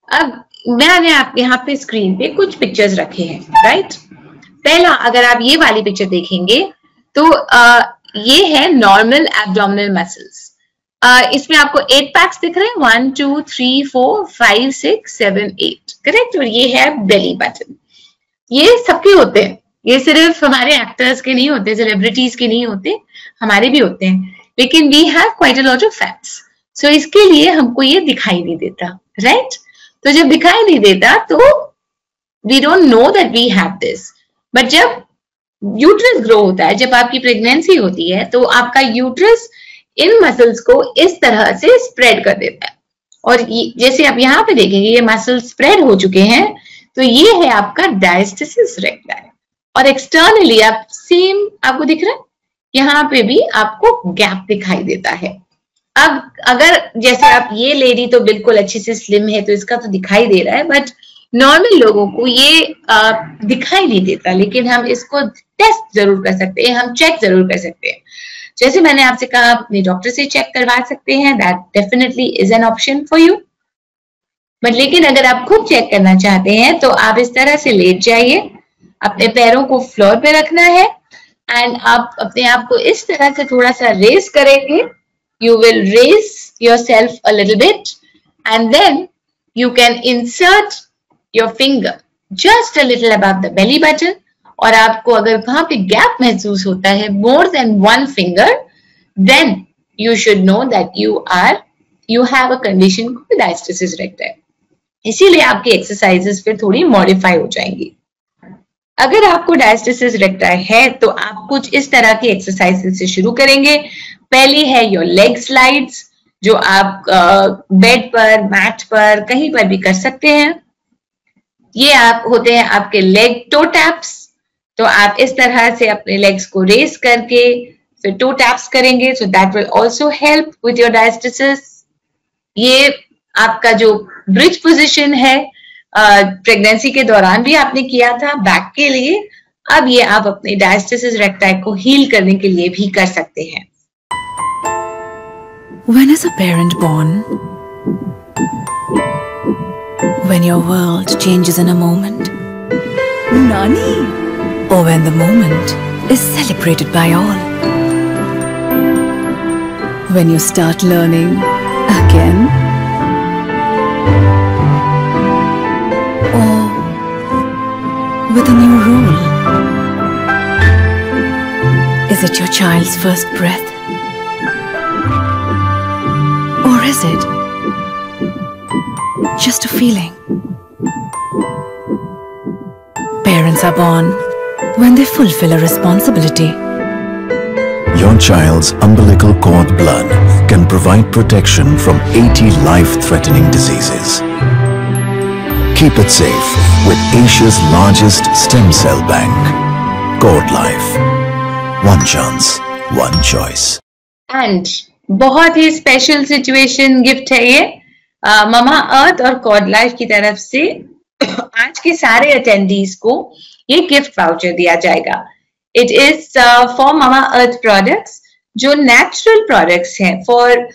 अब मैंने आप यहाँ पे स्क्रीन पे कुछ पिक्चर्स रखे हैं, राइट? पहला, अगर आप ये वाली पिक्चर देखेंगे तो ये है नॉर्मल एब्डोमिनल मसल्स। इसमें आपको 8 पैक्स दिख रहे हैं, 1 2 3 4 5 6 7 8, करेक्ट? और ये है बेली बटन। ये सबके होते हैं, ये सिर्फ हमारे एक्टर्स के नहीं होते, सेलिब्रिटीज के नहीं होते, हमारे भी होते हैं, लेकिन we have quite a lot of fats. So इसके लिए हमको ये दिखाई नहीं देता, राइट? तो जब दिखाई नहीं देता तो we don't know that we have this. But जब यूट्रस ग्रो होता है, जब आपकी प्रेगनेंसी होती है, तो आपका यूट्रस इन मसल्स को इस तरह से स्प्रेड कर देता है, और जैसे आप यहाँ पे देखेंगे ये मसल स्प्रेड हो चुके हैं, तो ये है आपका डायस्टेसिस रेक्टाई। और एक्सटर्नली आप सेम आपको दिख रहा है, यहाँ पे भी आपको गैप दिखाई देता है। अब अगर जैसे आप, ये लेडी तो बिल्कुल अच्छे से स्लिम है तो इसका तो दिखाई दे रहा है, बट नॉर्मल लोगों को ये दिखाई नहीं देता, लेकिन हम इसको टेस्ट जरूर कर सकते हैं, हम चेक जरूर कर सकते हैं। जैसे मैंने आपसे कहा, आप अपने डॉक्टर से चेक करवा सकते हैं, that definitely is an option for you. But लेकिन अगर आप खुद चेक करना चाहते हैं तो आप इस तरह से लेट जाइए, अपने पैरों को फ्लोर पे रखना है एंड आप अपने आप को इस तरह से थोड़ा सा रेस करेंगे। You will raise yourself a little bit and then you can insert your finger just a little above the belly button, और आपको अगर वहां पे गैप महसूस होता है more than one finger, then you should know that you have a condition called diastasis recti। इसीलिए आपकी एक्सरसाइजेस फिर थोड़ी मॉडिफाई हो जाएंगी। अगर आपको डायस्टेसिस रेक्टाई है तो आप कुछ इस तरह की एक्सरसाइजेस से शुरू करेंगे। पहली है योर लेग स्लाइड्स, जो आप बेड पर, मैट पर, कहीं पर भी कर सकते हैं। ये आप होते हैं आपके लेग टो टैप्स। तो आप इस तरह से अपने लेग्स को रेस करके फिर टो टैप्स करेंगे, so that will also help with your diastasis. ये आपका जो ब्रिज पोजीशन है प्रेगनेंसी के दौरान भी आपने किया था बैक के लिए, अब ये आप अपने डायस्टेसिस रेक्टाई को हील करने के लिए भी कर सकते हैं। When is a parent born? When your world changes in a moment? नानी। Or when the moment is celebrated by all? When you start learning again? Or with a new role? Is it your child's first breath? Or is it just a feeling? Parents are born when they fulfill a responsibility. Your child's umbilical cord blood can provide protection from 80 life-threatening diseases. Keep it safe with Asia's largest stem cell bank, Cord Life. One chance, one choice. And बहुत ही special situation gift है ये मामा अर्थ और cord life की तरफ से। आज के सारे अटेंडीज को ये गिफ्ट वाउचर दिया जाएगा। It is for Mamaearth products, जो नेचुरल प्रोडक्ट्स हैं for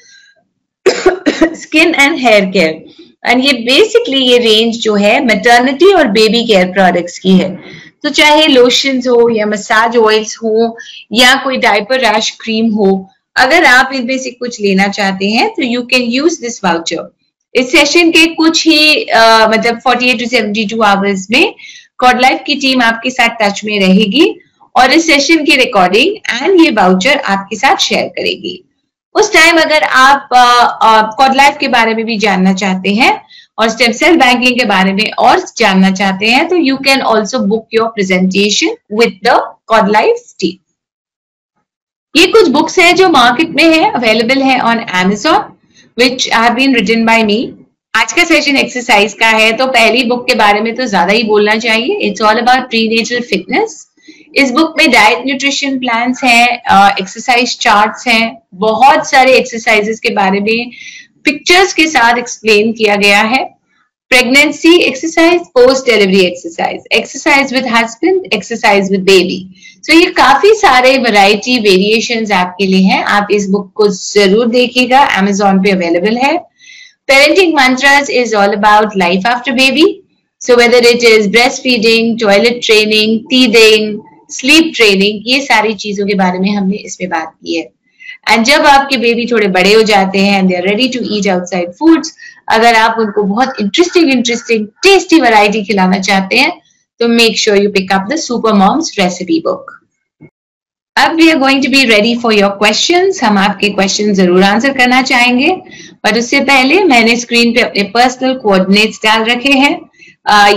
skin and hair care. And ये बेसिकली ये रेंज जो है मैटरनिटी और बेबी केयर प्रोडक्ट्स की है। तो चाहे लोशंस हो या मसाज ऑयल्स हो या कोई डायपर रैश क्रीम हो, अगर आप इनमें से कुछ लेना चाहते हैं तो you can use this voucher. इस सेशन के कुछ ही मतलब 48 to 72 आवर्स में कॉर्ड लाइफ की टीम आपके साथ टच में रहेगी और इस सेशन की रिकॉर्डिंग एंड ये वाउचर आपके साथ शेयर करेगी। उस टाइम अगर आप कॉर्ड लाइफ के बारे में भी जानना चाहते हैं और स्टेम सेल बैंकिंग के बारे में और जानना चाहते हैं तो you can also book your presentation with the Cordlife team. ये कुछ बुक्स हैं जो मार्केट में है, अवेलेबल है on Amazon, which have been written by me। आज का सेशन एक्सरसाइज का है तो पहली बुक के बारे में तो ज्यादा ही बोलना चाहिए। It's all about prenatal fitness. इस बुक में डाइट न्यूट्रिशन प्लान्स हैं, एक्सरसाइज चार्ट्स हैं, बहुत सारे एक्सरसाइजेस के बारे में पिक्चर्स के साथ एक्सप्लेन किया गया है। Pregnancy exercise, post delivery exercise, exercise with husband, exercise with baby. So ये काफी सारे वैरायटी वेरिएशंस आपके लिए हैं। आप इस बुक को जरूर देखिएगा, Amazon पे अवेलेबल है। Parenting mantras is all about life after baby. So whether it is breast feeding, toilet training, teething, sleep training, ये सारी चीजों के बारे में हमने इसमें बात की है। एंड जब आपके बेबी थोड़े बड़े हो जाते हैं, they are ready to eat outside foods, अगर आप उनको बहुत इंटरेस्टिंग टेस्टी वैरायटी खिलाना चाहते हैं तो make sure you pick up the super moms recipe book. अब we are going to be ready for your questions. हम आपके क्वेश्चन जरूर आंसर करना चाहेंगे, पर उससे पहले मैंने स्क्रीन पे अपने पर्सनल कोऑर्डिनेट्स डाल रखे हैं।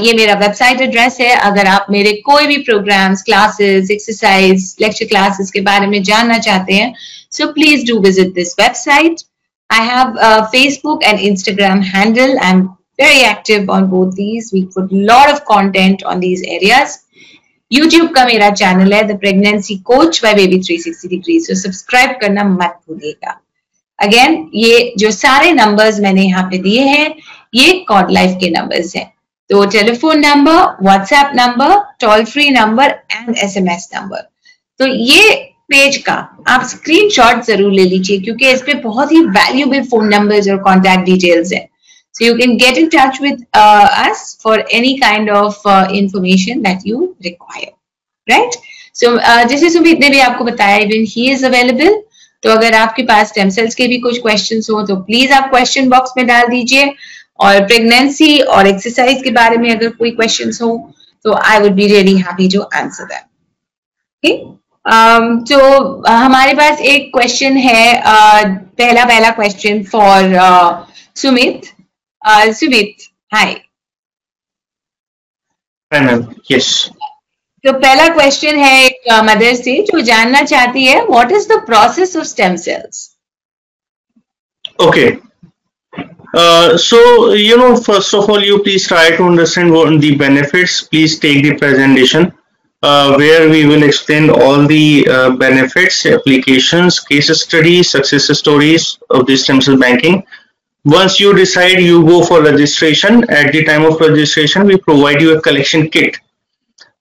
ये मेरा वेबसाइट एड्रेस है। अगर आप मेरे कोई भी programs, classes, exercise, lecture classes के बारे में जानना चाहते हैं, so please do visit this website. I have a Facebook and Instagram handle. I'm very active on both these. We put a lot of content on these areas. YouTube का मेरा channel है The Pregnancy Coach by Baby 360 Degrees. So subscribe करना मत भूलिएगा। Again, ये जो सारे numbers मैंने यहाँ पे दिए हैं, ये कॉर्ड लाइफ के numbers हैं। तो telephone number, WhatsApp number, toll free number and SMS number. तो ये पेज का आप स्क्रीनशॉट जरूर ले लीजिए, क्योंकि इस पे बहुत ही वैल्यूएबल फोन नंबर्स और कॉन्टैक्ट डिटेल्स है. So you can get in touch with us for any kind of information that you require, right? So जैसे सुमित ने भी आपको बताया, even he is available. तो अगर आपके पास स्टेम सेल्स के भी कुछ क्वेश्चंस हो तो प्लीज आप क्वेश्चन बॉक्स में डाल दीजिए, और प्रेगनेंसी और एक्सरसाइज के बारे में अगर कोई क्वेश्चंस हो तो I would be really happy to answer that. तो हमारे पास एक क्वेश्चन है, पहला question for Sumit. Sumit, hi. Yes. तो पहला क्वेश्चन है एक मदर से जो जानना चाहती है, what is the process of stem cells? Okay. So, first of all, you please try to understand what the benefits. Please take the presentation where we will explain all the benefits, applications, case studies, success stories of the stem cell banking. Once you decide, you go for registration. At the time of registration, we provide you a collection kit.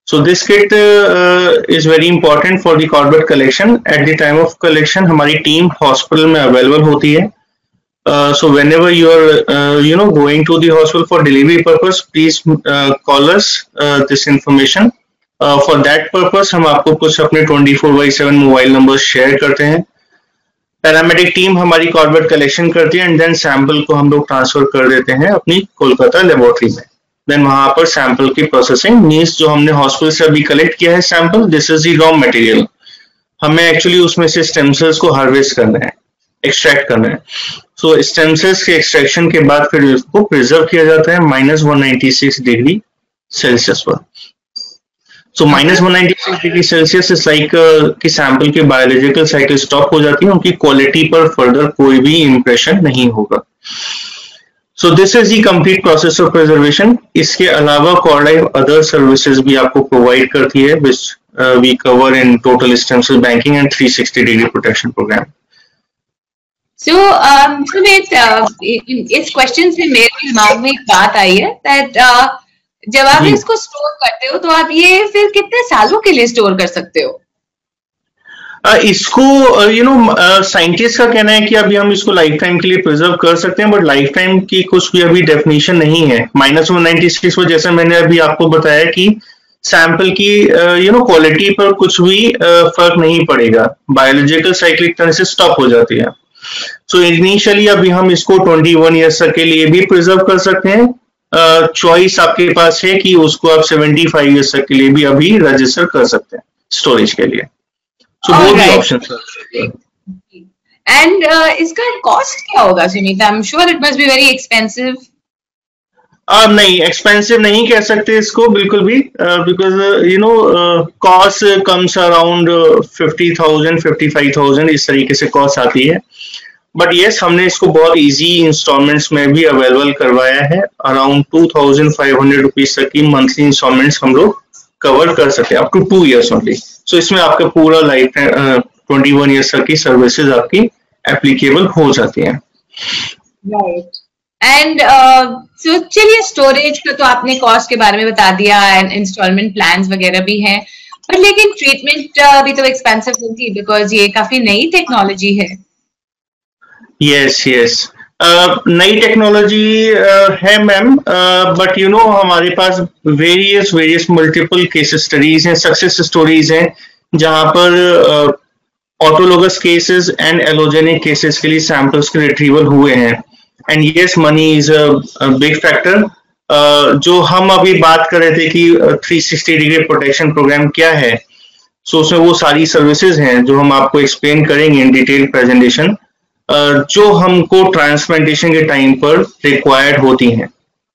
So this kit is very important for the cord blood collection. At the time of collection, हमारी team hospital में available होती है. So whenever you are going to the hospital for delivery purpose, please call us this information. For that purpose हम आपको कुछ अपने 24/7 mobile number share करते हैं. पैरामेडिक टीम हमारी cord blood कलेक्शन करती है एंड देन सैंपल को हम लोग ट्रांसफर कर देते हैं अपनी कोलकाता लेबोरेटरी में. देन वहां पर सैंपल की प्रोसेसिंग मीन्स जो हमने हॉस्पिटल से अभी कलेक्ट किया है sample, this is the raw material. हमें एक्चुअली उसमें से स्टेम सेल्स को हार्वेस्ट करना है, एक्सट्रैक्ट करना है. सो स्टेम सेल्स के एक्सट्रैक्शन के बाद फिर उसको प्रिजर्व किया जाता है -196 डिग्री सेल्सियस पर. सो -196 डिग्री सेल्सियस इज लाइक कि सैंपल के बायोलॉजिकल साइकिल स्टॉप हो जाती है, उनकी क्वालिटी पर फर्दर कोई भी इंप्रेशन नहीं होगा. So this is the complete process of preservation. इसके अलावा cord life other services भी आपको provide करती है, which we cover in total stem cell banking and 360 degree protection program. So Sumit, इस क्वेश्चन से मेरे दिमाग में एक बात आई है that जब आप इसको स्टोर करते हो तो आप ये फिर कितने सालों के लिए स्टोर कर सकते हो? इसको साइंटिस्ट का कहना है कि अभी हम इसको लाइफ टाइम के लिए प्रिजर्व कर सकते हैं, बट लाइफ टाइम की कुछ भी अभी डेफिनेशन नहीं है. -196 पर जैसे मैंने अभी आपको बताया कि सैंपल की क्वालिटी पर कुछ भी फर्क नहीं पड़ेगा, बायोलॉजिकल साइकिल एक तरह से स्टॉप हो जाती है. सो इनिशियली अभी हम इसको 21 ईयर्स तक के लिए भी प्रिजर्व कर सकते हैं. चॉइस आपके पास है कि उसको आप 75 ईयर्स तक के लिए भी अभी रजिस्टर कर सकते हैं स्टोरेज के लिए. So both the options are. And इसका कॉस्ट क्या होगा Sunit? I'm sure it must be very expensive. नहीं, एक्सपेंसिव नहीं कह सकते इसको बिल्कुल भी, बिकॉज कॉस्ट कम्स अराउंड 50,000 55,000 इस तरीके से कॉस्ट आती है. बट यस, हमने इसको बहुत इजी इंस्टॉलमेंट्स में भी अवेलेबल करवाया है. अराउंड 2,500 रुपीज तक की मंथली इंस्टॉलमेंट्स हम लोग कवर कर सकते हैं अप टू 2 ईयर्स ओनली. सो इसमें आपका पूरा लाइफ 21 ईयर्स तक की सर्विसेज आपकी एप्लीकेबल हो जाती हैं. राइट. एंड सो चलिए, स्टोरेज का तो आपने कॉस्ट के बारे में बता दिया एंड इंस्टॉलमेंट प्लान्स वगैरह भी हैं, पर लेकिन ट्रीटमेंट भी तो एक्सपेंसिव होगी बिकॉज ये काफी नई टेक्नोलॉजी है. यस यस, नई टेक्नोलॉजी है मैम, बट हमारे पास वेरियस मल्टीपल केस स्टडीज हैं, सक्सेस स्टोरीज हैं जहां पर autologous cases and allogeneic cases के लिए सैंपल्स के रिट्रीवल हुए हैं. And yes, money is a big factor. जो हम अभी बात कर रहे थे कि 360 डिग्री प्रोटेक्शन प्रोग्राम क्या है, सो उसमें वो सारी सर्विसेज हैं जो हम आपको एक्सप्लेन करेंगे इन डिटेल प्रेजेंटेशन, जो हमको ट्रांसप्लांटेशन के टाइम पर रिक्वायर्ड होती हैं.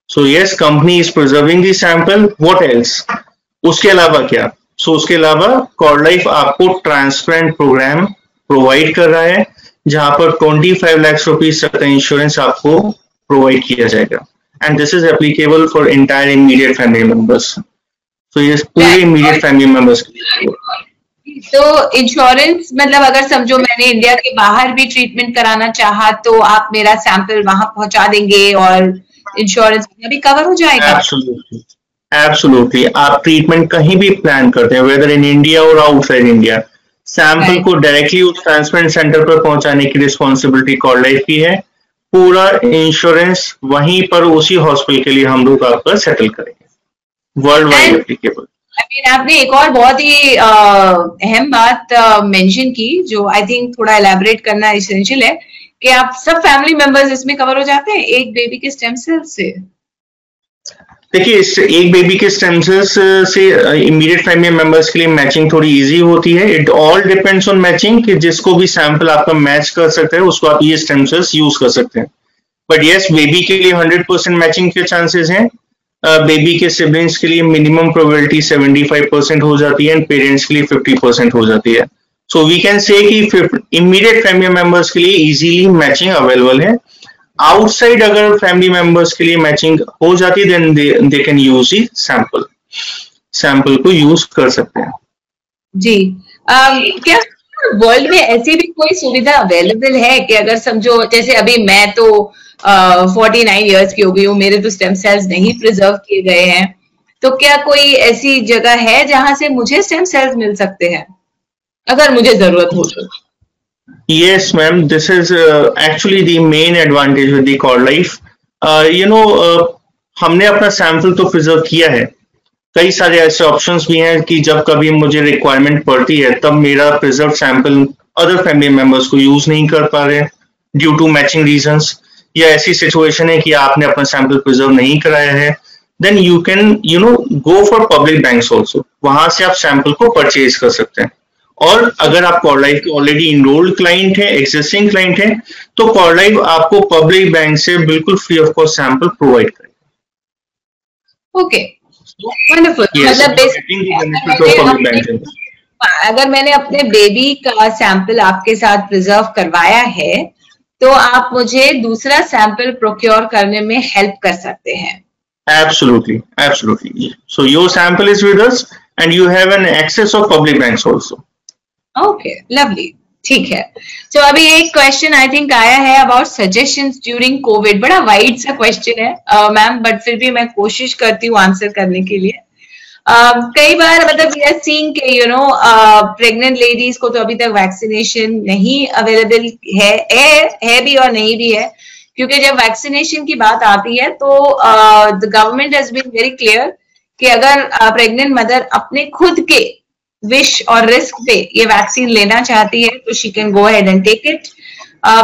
So yes, company is preserving the sample. What else? उसके अलावा क्या? सो उसके अलावा cord life आपको ट्रांसप्लांट प्रोग्राम प्रोवाइड कर रहा है जहां पर 25 लाख रुपीज तक का इंश्योरेंस आपको प्रोवाइड किया जाएगा. And this is applicable for entire immediate family members. So ये पूरे इमीडिएट फैमिली मेंबर्स. तो इंश्योरेंस मतलब अगर समझो मैंने इंडिया के बाहर भी ट्रीटमेंट कराना चाहा तो आप मेरा सैंपल वहां पहुंचा देंगे और इंश्योरेंस भी कवर हो जाएगा? Absolutely, absolutely. आप ट्रीटमेंट कहीं भी प्लान करते हैं, वेदर इन इंडिया और आउटसाइड इंडिया, सैंपल को डायरेक्टली उस ट्रांसप्लांट सेंटर पर पहुंचाने की रिस्पॉन्सिबिलिटी कॉर्ड लाइफ की है। पूरा इंश्योरेंस वहीं पर उसी हॉस्पिटल के लिए हम लोग आपका सेटल करेंगे, वर्ल्ड वाइड एप्लीकेबल। आपने एक और बहुत ही अहम बात मेंशन की जो आई थिंक थोड़ा एलैबोरेट करना एसेंशियल है कि आप सब फैमिली मेंबर्स इसमें कवर हो जाते हैं एक बेबी के स्टेम सेल से। देखिए, एक बेबी के स्टेम सेल्स से इमीडिएट फैमिली मेंबर्स के लिए मैचिंग थोड़ी इजी होती है। It all depends on matching, कि जिसको भी सैंपल आपका मैच कर सकता है उसको आप ये स्टेम सेल्स यूज कर सकते हैं। बट यस, बेबी के लिए 100% मैचिंग के चांसेस हैं। बेबी के सिबलिंग्स के लिए मिनिमम प्रोबेबिलिटी 75% हो जाती है एंड पेरेंट्स के लिए 50% हो जाती है। सो वी कैन से कि इमीडिएट फैमिली मेंबर्स के लिए इजीली मैचिंग अवेलेबल है। आउटसाइड अगर फैमिली मेंबर्स के लिए मैचिंग हो जाती है then they can use the sample को यूज कर सकते हैं। जी, क्या वर्ल्ड में ऐसी भी कोई सुविधा अवेलेबल है कि अगर समझो जैसे अभी मैं तो 49 इयर्स की हो गई हूँ, मेरे तो स्टेम सेल्स नहीं प्रिजर्व किए गए हैं, तो क्या कोई ऐसी जगह है जहां से मुझे स्टेम सेल्स मिल सकते हैं अगर मुझे जरूरत हो तो? Yes, ma'am. This is actually the main advantage with the cord life. हमने अपना सैंपल तो प्रिजर्व किया है। कई सारे ऐसे ऑप्शंस भी हैं कि जब कभी मुझे रिक्वायरमेंट पड़ती है तब मेरा preserve sample other family members को यूज नहीं कर पा रहे ड्यू टू मैचिंग रीजंस, या ऐसी सिचुएशन है कि आपने अपना सैंपल प्रिजर्व नहीं कराया है, then you can go for public banks also. वहां से आप सैंपल को परचेज कर सकते हैं। और अगर आप कॉर्ड लाइफ के ऑलरेडी इनरोल्ड क्लाइंट है, एक्जिस्टिंग क्लाइंट है, तो कॉर्ड लाइफ आपको पब्लिक बैंक से बिल्कुल free of cost sample provide करेगा। Okay, wonderful. मतलब अगर मैंने अपने बेबी का सैंपल आपके साथ प्रिजर्व करवाया है तो आप मुझे दूसरा सैंपल प्रोक्योर करने में हेल्प कर सकते हैं। Absolutely, absolutely. So your sample is with us and you have an access of public banks also. Okay, lovely, ठीक है। तो अभी एक क्वेश्चन आई थिंक आया है अबाउट सजेशंस ड्यूरिंग कोविड। बड़ा वाइड सा क्वेश्चन है मैम, बट फिर भी मैं कोशिश करती हूँ आंसर करने के लिए। कई बार मतलब वी आर सीइंग के प्रेग्नेंट लेडीज को तो अभी तक वैक्सीनेशन नहीं अवेलेबल है भी और नहीं भी है, क्योंकि जब वैक्सीनेशन की बात आती है तो the government has been very clear कि अगर प्रेग्नेंट मदर अपने खुद के विश और रिस्क पे ये वैक्सीन लेना चाहती है तो she can go ahead and take it,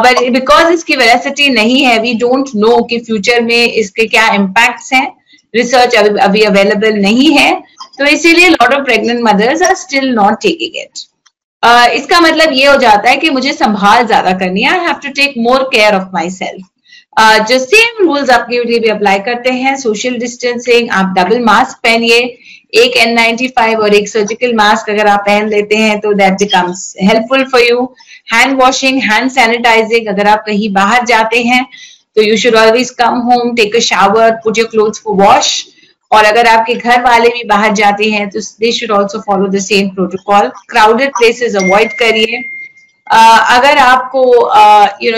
but because इसकी वेरासिटी नहीं है, वी डोंट नो कि फ्यूचर में इसके क्या इम्पैक्ट्स हैं, रिसर्च अभी अवेलेबल नहीं है, तो इसीलिए lot of pregnant mothers are still not taking it. इसका मतलब ये हो जाता है कि मुझे संभाल ज्यादा करनी है, I have to take more care of myself. जो सेम रूल्स आपके लिए भी अप्लाई करते हैं, सोशल डिस्टेंसिंग, आप डबल मास्क पहनिए, एक N95 और एक सर्जिकल मास्क अगर आप पहन लेते हैं तो that becomes helpful for you. Hand washing, hand sanitizing, अगर आप कहीं बाहर जाते हैं तो you should always come home, take a shower, put your clothes for wash, और अगर आपके घर वाले भी बाहर जाते हैं तो they should also follow the same protocol. Crowded places avoid करिए। अगर आपको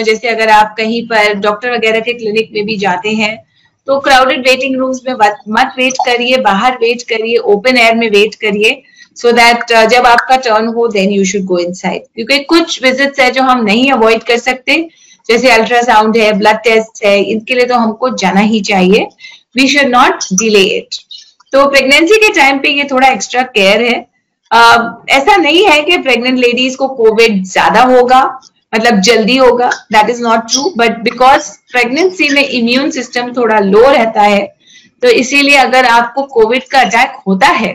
जैसे अगर आप कहीं पर डॉक्टर वगैरह के क्लिनिक में भी जाते हैं तो क्राउडेड वेटिंग रूम्स में मत वेट करिए, बाहर वेट करिए, ओपन एयर में वेट करिए, सो दैट जब आपका टर्न हो then you should go inside. क्योंकि कुछ विजिट्स है जो हम नहीं अवॉइड कर सकते, जैसे अल्ट्रासाउंड है, ब्लड टेस्ट है, इनके लिए तो हमको जाना ही चाहिए, we should not delay it. तो प्रेगनेंसी के टाइम पे ये थोड़ा एक्स्ट्रा केयर है। ऐसा नहीं है कि प्रेग्नेंट लेडीज को कोविड ज्यादा होगा, मतलब जल्दी होगा, that is not true, but because pregnancy में इम्यून सिस्टम थोड़ा लो रहता है तो इसीलिए अगर आपको कोविड का अटैक होता है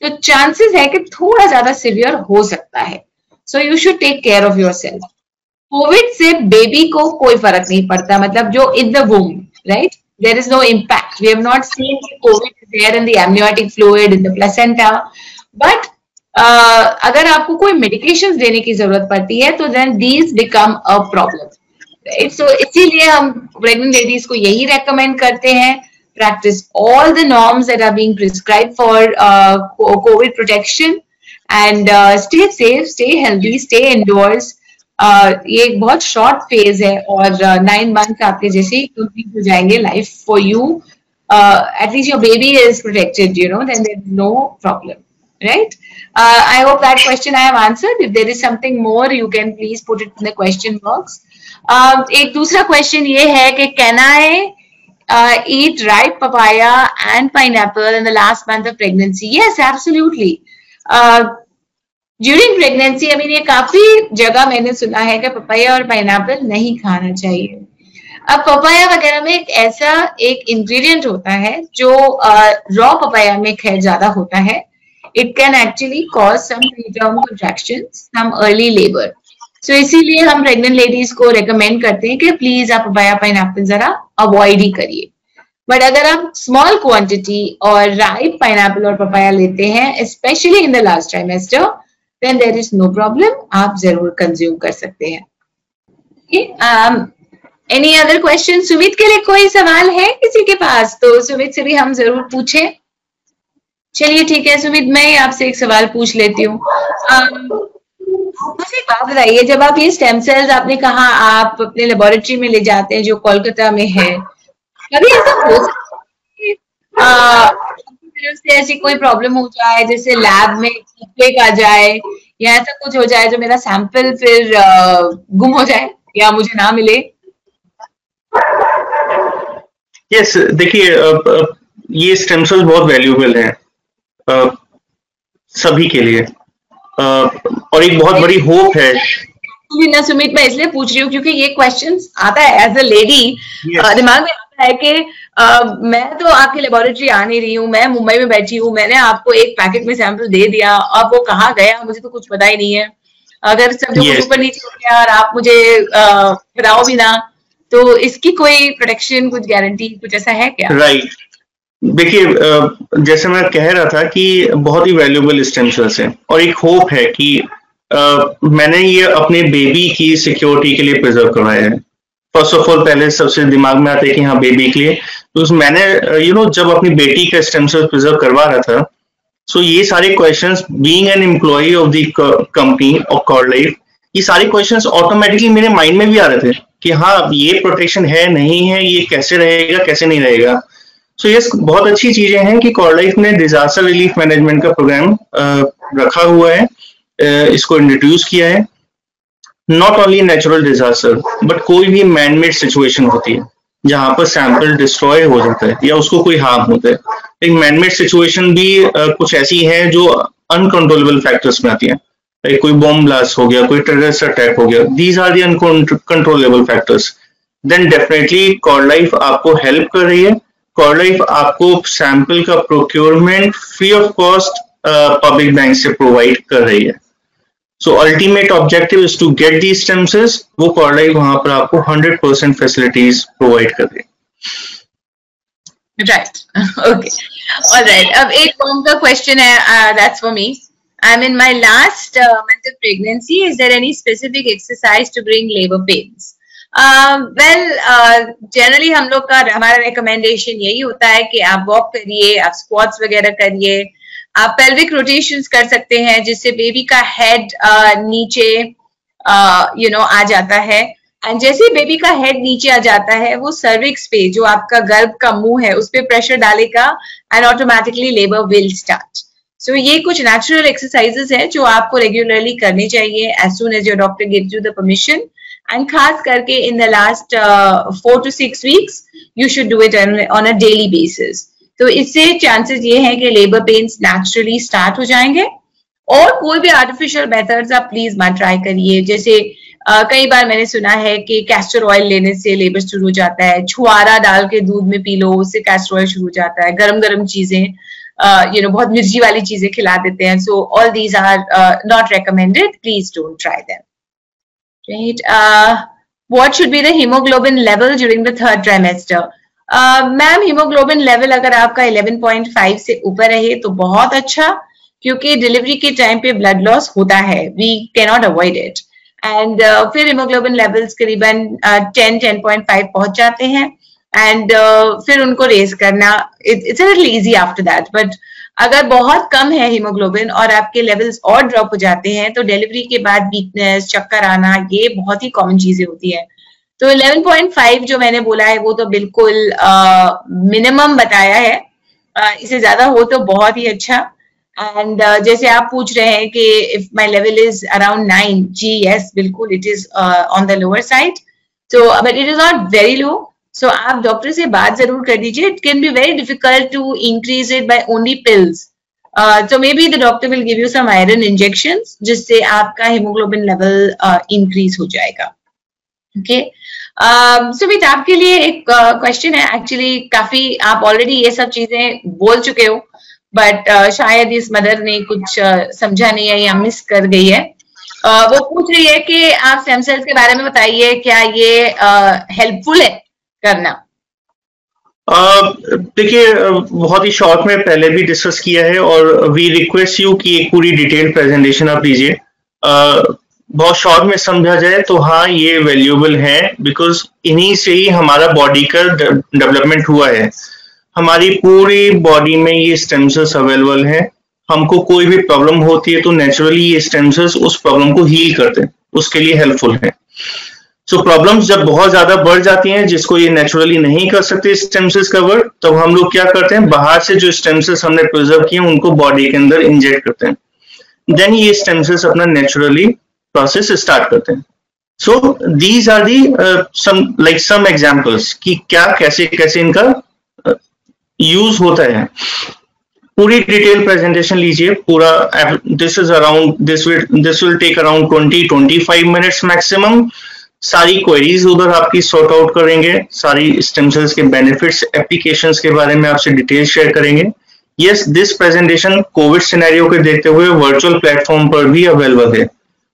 तो चांसेस है कि थोड़ा ज्यादा सिवियर हो सकता है, so you should take care of yourself. Covid से बेबी को कोई फर्क नहीं पड़ता, मतलब जो in the womb, right, there is no impact, we have not seen Covid is there in the amniotic fluid, in the placenta, but अगर आपको कोई मेडिकेशन देने की जरूरत पड़ती है तो then these become a problem, right. So इसीलिए हम प्रेग्नेंट लेडीज को यही रेकमेंड करते हैं, practice all the norms that are being prescribed for COVID protection and stay safe, stay healthy, stay indoors. ये एक बहुत शॉर्ट फेज है और 9 months आपके जैसे ही कंप्लीट हो जाएंगे life for you, at least your baby is protected, then there is no problem. right? I hope that question I have answered. If there is something more, you can please put it in the question box. एक दूसरा question ये है कि can I eat ripe papaya and pineapple in the last month of pregnancy? Yes, absolutely. During pregnancy, I mean ये काफी जगह मैंने सुना है कि पपाया और पाइनएप्पल नहीं खाना चाहिए. अब पपाया वगैरह में एक ऐसा एक इंग्रेडिएंट होता है जो रॉ पपाया में खैर ज्यादा होता है. It can actually cause some preterm contractions, some early labor. So इसीलिए हम प्रेग्नेंट लेडीज को रेकमेंड करते हैं कि प्लीज आप पपाया पाइनएप्पल जरा अवॉइड ही करिए. बट अगर आप स्मॉल क्वांटिटी और राइप पाइनएप्पल और पपाया लेते हैं, specially in the last trimester, then there is no problem, आप जरूर कंज्यूम कर सकते हैं. Any other question? सुमित के लिए कोई सवाल है किसी के पास? तो सुमित से भी हम जरूर पूछें. चलिए ठीक है सुमित, मैं आपसे एक सवाल पूछ लेती हूँ. मुझे एक बात बताइए, जब आप ये स्टेम सेल्स आपने कहा आप अपने लेबोरेटरी में ले जाते हैं जो कोलकाता में है, कभी ऐसा हो सकता है फिर उससे ऐसी कोई प्रॉब्लम हो जाए जैसे लैब में फीडबैक आ जाए या ऐसा कुछ हो जाए जो मेरा सैंपल फिर गुम हो जाए या मुझे ना मिले? यस, देखिए ये स्टेम सेल्स बहुत वैल्यूएबल हैं सभी के लिए और एक बहुत बड़ी होप है. ना सुमित, मैं इसलिए पूछ रही हूँ क्योंकि ये क्वेश्चंस आता है एज अ लेडी, दिमाग में आता है कि मैं तो आपकी लेबोरेटरी आ नहीं रही हूँ, मैं मुंबई में बैठी हूँ, मैंने आपको एक पैकेट में सैंपल दे दिया, अब वो कहाँ गया मुझे तो कुछ पता ही नहीं है. अगर सब कुछ ऊपर नीचे हो गया और आप मुझे बताओ भी ना, तो इसकी कोई प्रोटेक्शन, कुछ गारंटी, कुछ ऐसा है क्या? राइट. देखिए जैसे मैं कह रहा था कि बहुत ही वैल्यूएबल स्टेम सेल्स हैं और एक होप है कि मैंने ये अपने बेबी की सिक्योरिटी के लिए प्रिजर्व करवाया है. फर्स्ट ऑफ ऑल पहले सबसे दिमाग में आता है कि हाँ बेबी के लिए, तो मैंने जब अपनी बेटी का स्टेम सेल प्रिजर्व करवा रहा था, सो ये सारे questions, being an employee of the company of cord life, ये सारे क्वेश्चंस ऑटोमेटिकली मेरे माइंड में भी आ रहे थे कि हाँ ये प्रोटेक्शन है नहीं है, ये कैसे रहेगा कैसे नहीं रहेगा. सो ये बहुत अच्छी चीजें हैं कि कॉर्ड लाइफ ने डिजास्टर रिलीफ मैनेजमेंट का प्रोग्राम रखा हुआ है, इसको इंट्रोड्यूस किया है. Not only natural disaster but कोई भी मैन मेड सिचुएशन होती है जहां पर सैंपल डिस्ट्रॉय हो जाता है या उसको कोई हार्म होता है. एक मैन मेड सिचुएशन भी कुछ ऐसी है जो अनकंट्रोलेबल फैक्टर्स में आती है. कोई बॉम्ब ब्लास्ट हो गया, कोई टेररिस्ट अटैक हो गया, these are the uncontrollable factors. Then definitely cord life आपको हेल्प कर रही है. कॉर्ड लाइफ आपको सैंपल का procurement free of cost public bank से प्रोवाइड कर रही है. So ultimate objective is to get the stem cells. वो कॉर्ड लाइफ वहां पर आपको 100% फैसिलिटीज प्रोवाइड कर रही है. Right, okay, alright. अब एक फॉर्म का क्वेश्चन है, that's for me. I am in my last month of pregnancy. Is there any specific exercise to bring labour pains? Generally हम लोग का हमारा रिकमेंडेशन यही होता है कि आप वॉक करिए, आप स्क्वाट्स वगैरह करिए, आप पेल्विक रोटेशंस कर सकते हैं जिससे बेबी का हेड नीचे आ जाता है. एंड जैसे बेबी का हेड नीचे आ जाता है वो सर्विक्स पे, जो आपका गर्भ का मुंह है, उस पे प्रेशर डालेगा and automatically labour will start. So ये कुछ नेचुरल एक्सरसाइजेस हैं जो आपको रेगुलरली करनी चाहिए as soon as your doctor gives you the permission. And खास करके in the last 4 to 6 weeks you should do it on a daily basis. तो इससे चांसेस ये हैं कि लेबर पेन्स नेचुरली स्टार्ट हो जाएंगे. और कोई भी आर्टिफिशियल मेथड्स आप प्लीज मत ट्राई करिए. जैसे कई बार मैंने सुना है कि कैस्टर ऑयल लेने से लेबर शुरू हो जाता है, छुआरा डाल के दूध में पी लो, उससे कैस्टर ऑयल शुरू हो जाता है, गरम गरम चीजें बहुत मिर्ची वाली चीजें खिला देते हैं. So all these are not recommended. Please don't try them. Right. What should be the hemoglobin level during the 3rd trimester? Ma'am haemoglobin level अगर आपका 11.5 से ऊपर रहे तो बहुत अच्छा, क्योंकि डिलीवरी के टाइम पे ब्लड लॉस होता है. We can not avoid it. And फिर हीमोग्लोबिन लेवल्स करीबन 10.5 पहुंच जाते हैं एंड फिर उनको रेज करना it's a little easy after that. But अगर बहुत कम है हीमोग्लोबिन और आपके लेवल्स और ड्रॉप हो जाते हैं तो डिलीवरी के बाद वीकनेस, चक्कर आना, ये बहुत ही कॉमन चीजें होती है. तो 11.5 जो मैंने बोला है वो तो बिल्कुल मिनिमम बताया है. इससे ज्यादा हो तो बहुत ही अच्छा. एंड जैसे आप पूछ रहे हैं कि if my level is around 9, जी यस बिल्कुल it is on the lower side, so but it is not very low. So आप डॉक्टर से बात जरूर कर दीजिए. It can be very difficult to increase it by only pills. So maybe the doctor will give you some iron injections जिससे आपका hemoglobin level increase हो जाएगा. Okay. सुमित आपके लिए एक क्वेश्चन है. एक्चुअली काफी आप ऑलरेडी ये सब चीजें बोल चुके हो, बट शायद इस मदर ने कुछ समझा नहीं है या मिस कर गई है. वो पूछ रही है कि आप स्टेम सेल्स के बारे में बताइए, क्या ये हेल्पफुल है करना? देखिए बहुत ही शॉर्ट में पहले भी डिस्कस किया है और वी रिक्वेस्ट यू कि एक पूरी डिटेल प्रेजेंटेशन आप दीजिए. बहुत शॉर्ट में समझा जाए तो हाँ ये वैल्यूएबल है, बिकॉज इन्हीं से ही हमारा बॉडी का डेवलपमेंट हुआ है. हमारी पूरी बॉडी में ये स्टेम सेल्स अवेलेबल है. हमको कोई भी प्रॉब्लम होती है तो नेचुरली ये स्टेम सेल्स उस प्रॉब्लम को हील करते हैं, उसके लिए हेल्पफुल है. सो प्रॉब्लम्स जब बहुत ज्यादा बढ़ जाती हैं जिसको ये नेचुरली नहीं कर सकते स्टेम सेल्स कवर, तब हम लोग क्या करते हैं, बाहर से जो स्टेम सेल्स हमने प्रिजर्व किए उनको बॉडी के अंदर इंजेक्ट करते हैं. देन ये स्टेम सेल्स अपना नेचुरली प्रोसेस स्टार्ट करते हैं. So these are the some examples कि क्या कैसे कैसे इनका यूज होता है. पूरी डिटेल प्रेजेंटेशन लीजिए पूरा. This is around this will take around 20-25 minutes maximum. सारी क्वेरीज उधर आपकी सॉर्ट आउट करेंगे, सारी स्टेम सेल्स के बेनिफिट्स, एप्लीकेशंस के बारे में आपसे डिटेल शेयर करेंगे. Yes, this presentation COVID scenario के देखते हुए वर्चुअल प्लेटफॉर्म पर भी अवेलेबल है.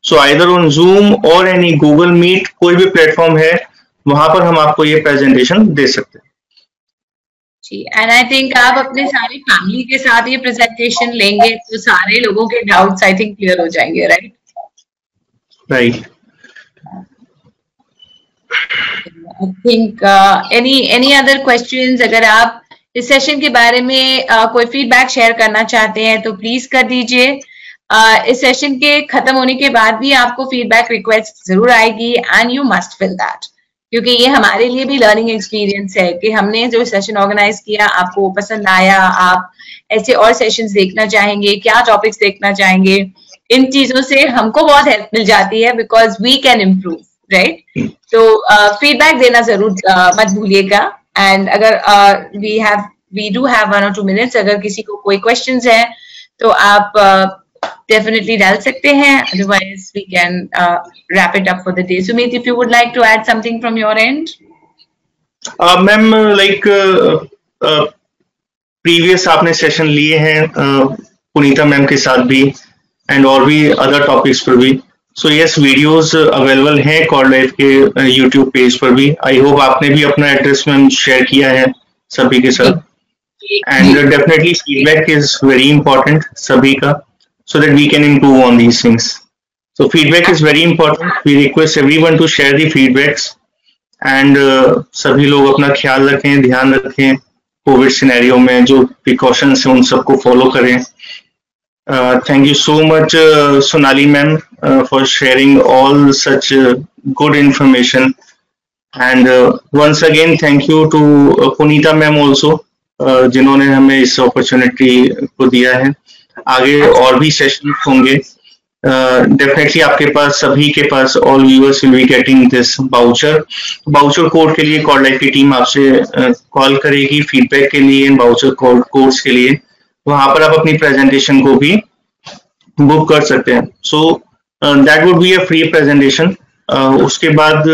सो आइदर ऑन जूम और एनी गूगल मीट, कोई भी प्लेटफॉर्म है वहां पर हम आपको ये प्रेजेंटेशन दे सकते हैं. जी, एंड आई थिंक आप अपने सारी फैमिली के साथ ये प्रेजेंटेशन लेंगे तो सारे लोगों के डाउट्स आई थिंक क्लियर हो जाएंगे. Right right. I think any other questions? अगर आप इस सेशन के बारे में कोई फीडबैक शेयर करना चाहते हैं तो प्लीज कर दीजिए. इस सेशन के खत्म होने के बाद भी आपको फीडबैक रिक्वेस्ट जरूर आएगी and you must fill that, क्योंकि ये हमारे लिए भी लर्निंग एक्सपीरियंस है कि हमने जो सेशन ऑर्गेनाइज किया आपको पसंद आया, आप ऐसे और सेशंस देखना चाहेंगे, क्या टॉपिक्स देखना चाहेंगे. इन चीजों से हमको बहुत हेल्प मिल जाती है because we can improve. Right, तो फीडबैक देना जरूर मत भूलिएगा. एंड अगर we do have 1 or 2 minutes, अगर किसी को कोई क्वेश्चंस है तो आप डेफिनेटली डाल सकते हैं, otherwise we can wrap it up for the day. Sumit, if you would like to add something from your end. Ma'am like previous आपने सेशन लिए हैं पुनीता मैम के साथ भी एंड और भी अदर टॉपिक्स पर भी. सो यस, वीडियोस अवेलेबल हैं कॉर्ड लाइफ के यूट्यूब पेज पर भी. आई होप आपने भी अपना एड्रेस में शेयर किया है सभी के साथ. And definitely feedback is very important सभी का, so that we can improve on these things. So feedback is very important. We request everyone to share the feedbacks and सभी लोग अपना ख्याल रखें, ध्यान रखें. कोविड सिनेरियो में जो प्रिकॉशंस हैं उन सबको फॉलो करें. Thank you so much Sonali ma'am for sharing all such good information, and once again thank you to Punita ma'am also जिन्होंने हमें इस अपॉर्चुनिटी को दिया है. आगे और भी सेशन होंगे डेफिनेटली. आपके पास सभी के पास all viewers will be getting this voucher code के लिए कॉर्ड लाइफ की टीम आपसे कॉल करेगी फीडबैक के लिए, बाउचर कोर्स के लिए. वहां पर आप अपनी प्रेजेंटेशन को भी बुक कर सकते हैं. So that would be a free presentation. उसके बाद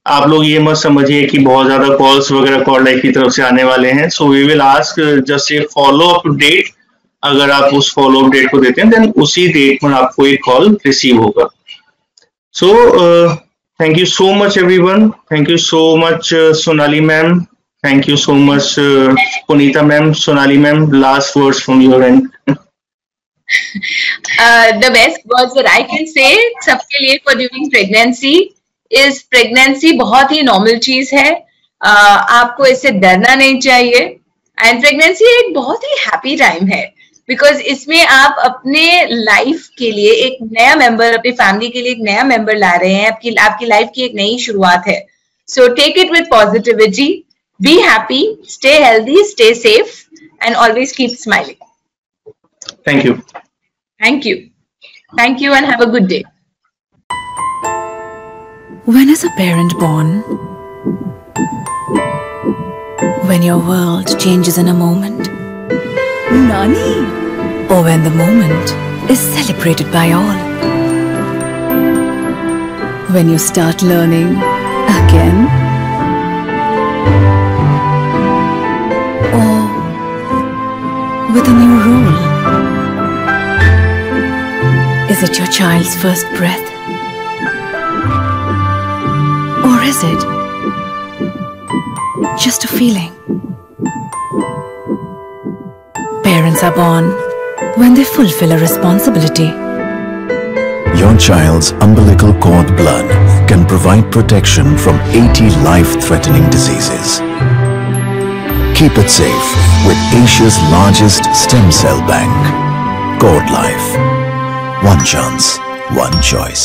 आप लोग ये मत समझिए कि बहुत ज्यादा कॉल्स वगैरह कॉर्ड लाइफ की तरफ से आने वाले हैं. So we will ask just a follow up date. अगर आप उस फॉलो अप डेट को देते हैं देन उसी डेट पर आपको एक कॉल रिसीव होगा. So thank you so much everyone. Thank you so much Sonali ma'am. Thank you so much Punita ma'am. Sonali ma'am, last words from your and. The best words that I can say सबके लिए for during pregnancy is pregnancy बहुत ही normal चीज है. आपको इससे डरना नहीं चाहिए. एंड प्रेगनेंसी एक बहुत ही हैप्पी टाइम है बिकॉज इसमें आप अपने लाइफ के लिए एक नया मेंबर, अपनी फैमिली के लिए एक नया मेंबर ला रहे हैं. आपकी लाइफ की एक नई शुरुआत है. So take it with positivity. Be happy, stay healthy, stay safe, and always keep smiling. Thank you. Thank you. Thank you and have a good day. When is a parent born? When your world changes in a moment, Nani? or when the moment is celebrated by all. When you start learning again, or with a new role. Is it your child's first breath? Or is it just a feeling? Parents are born when they fulfill a responsibility. Your child's umbilical cord blood can provide protection from 80 life-threatening diseases. Keep it safe with Asia's largest stem cell bank, Cord Life. One chance, one choice.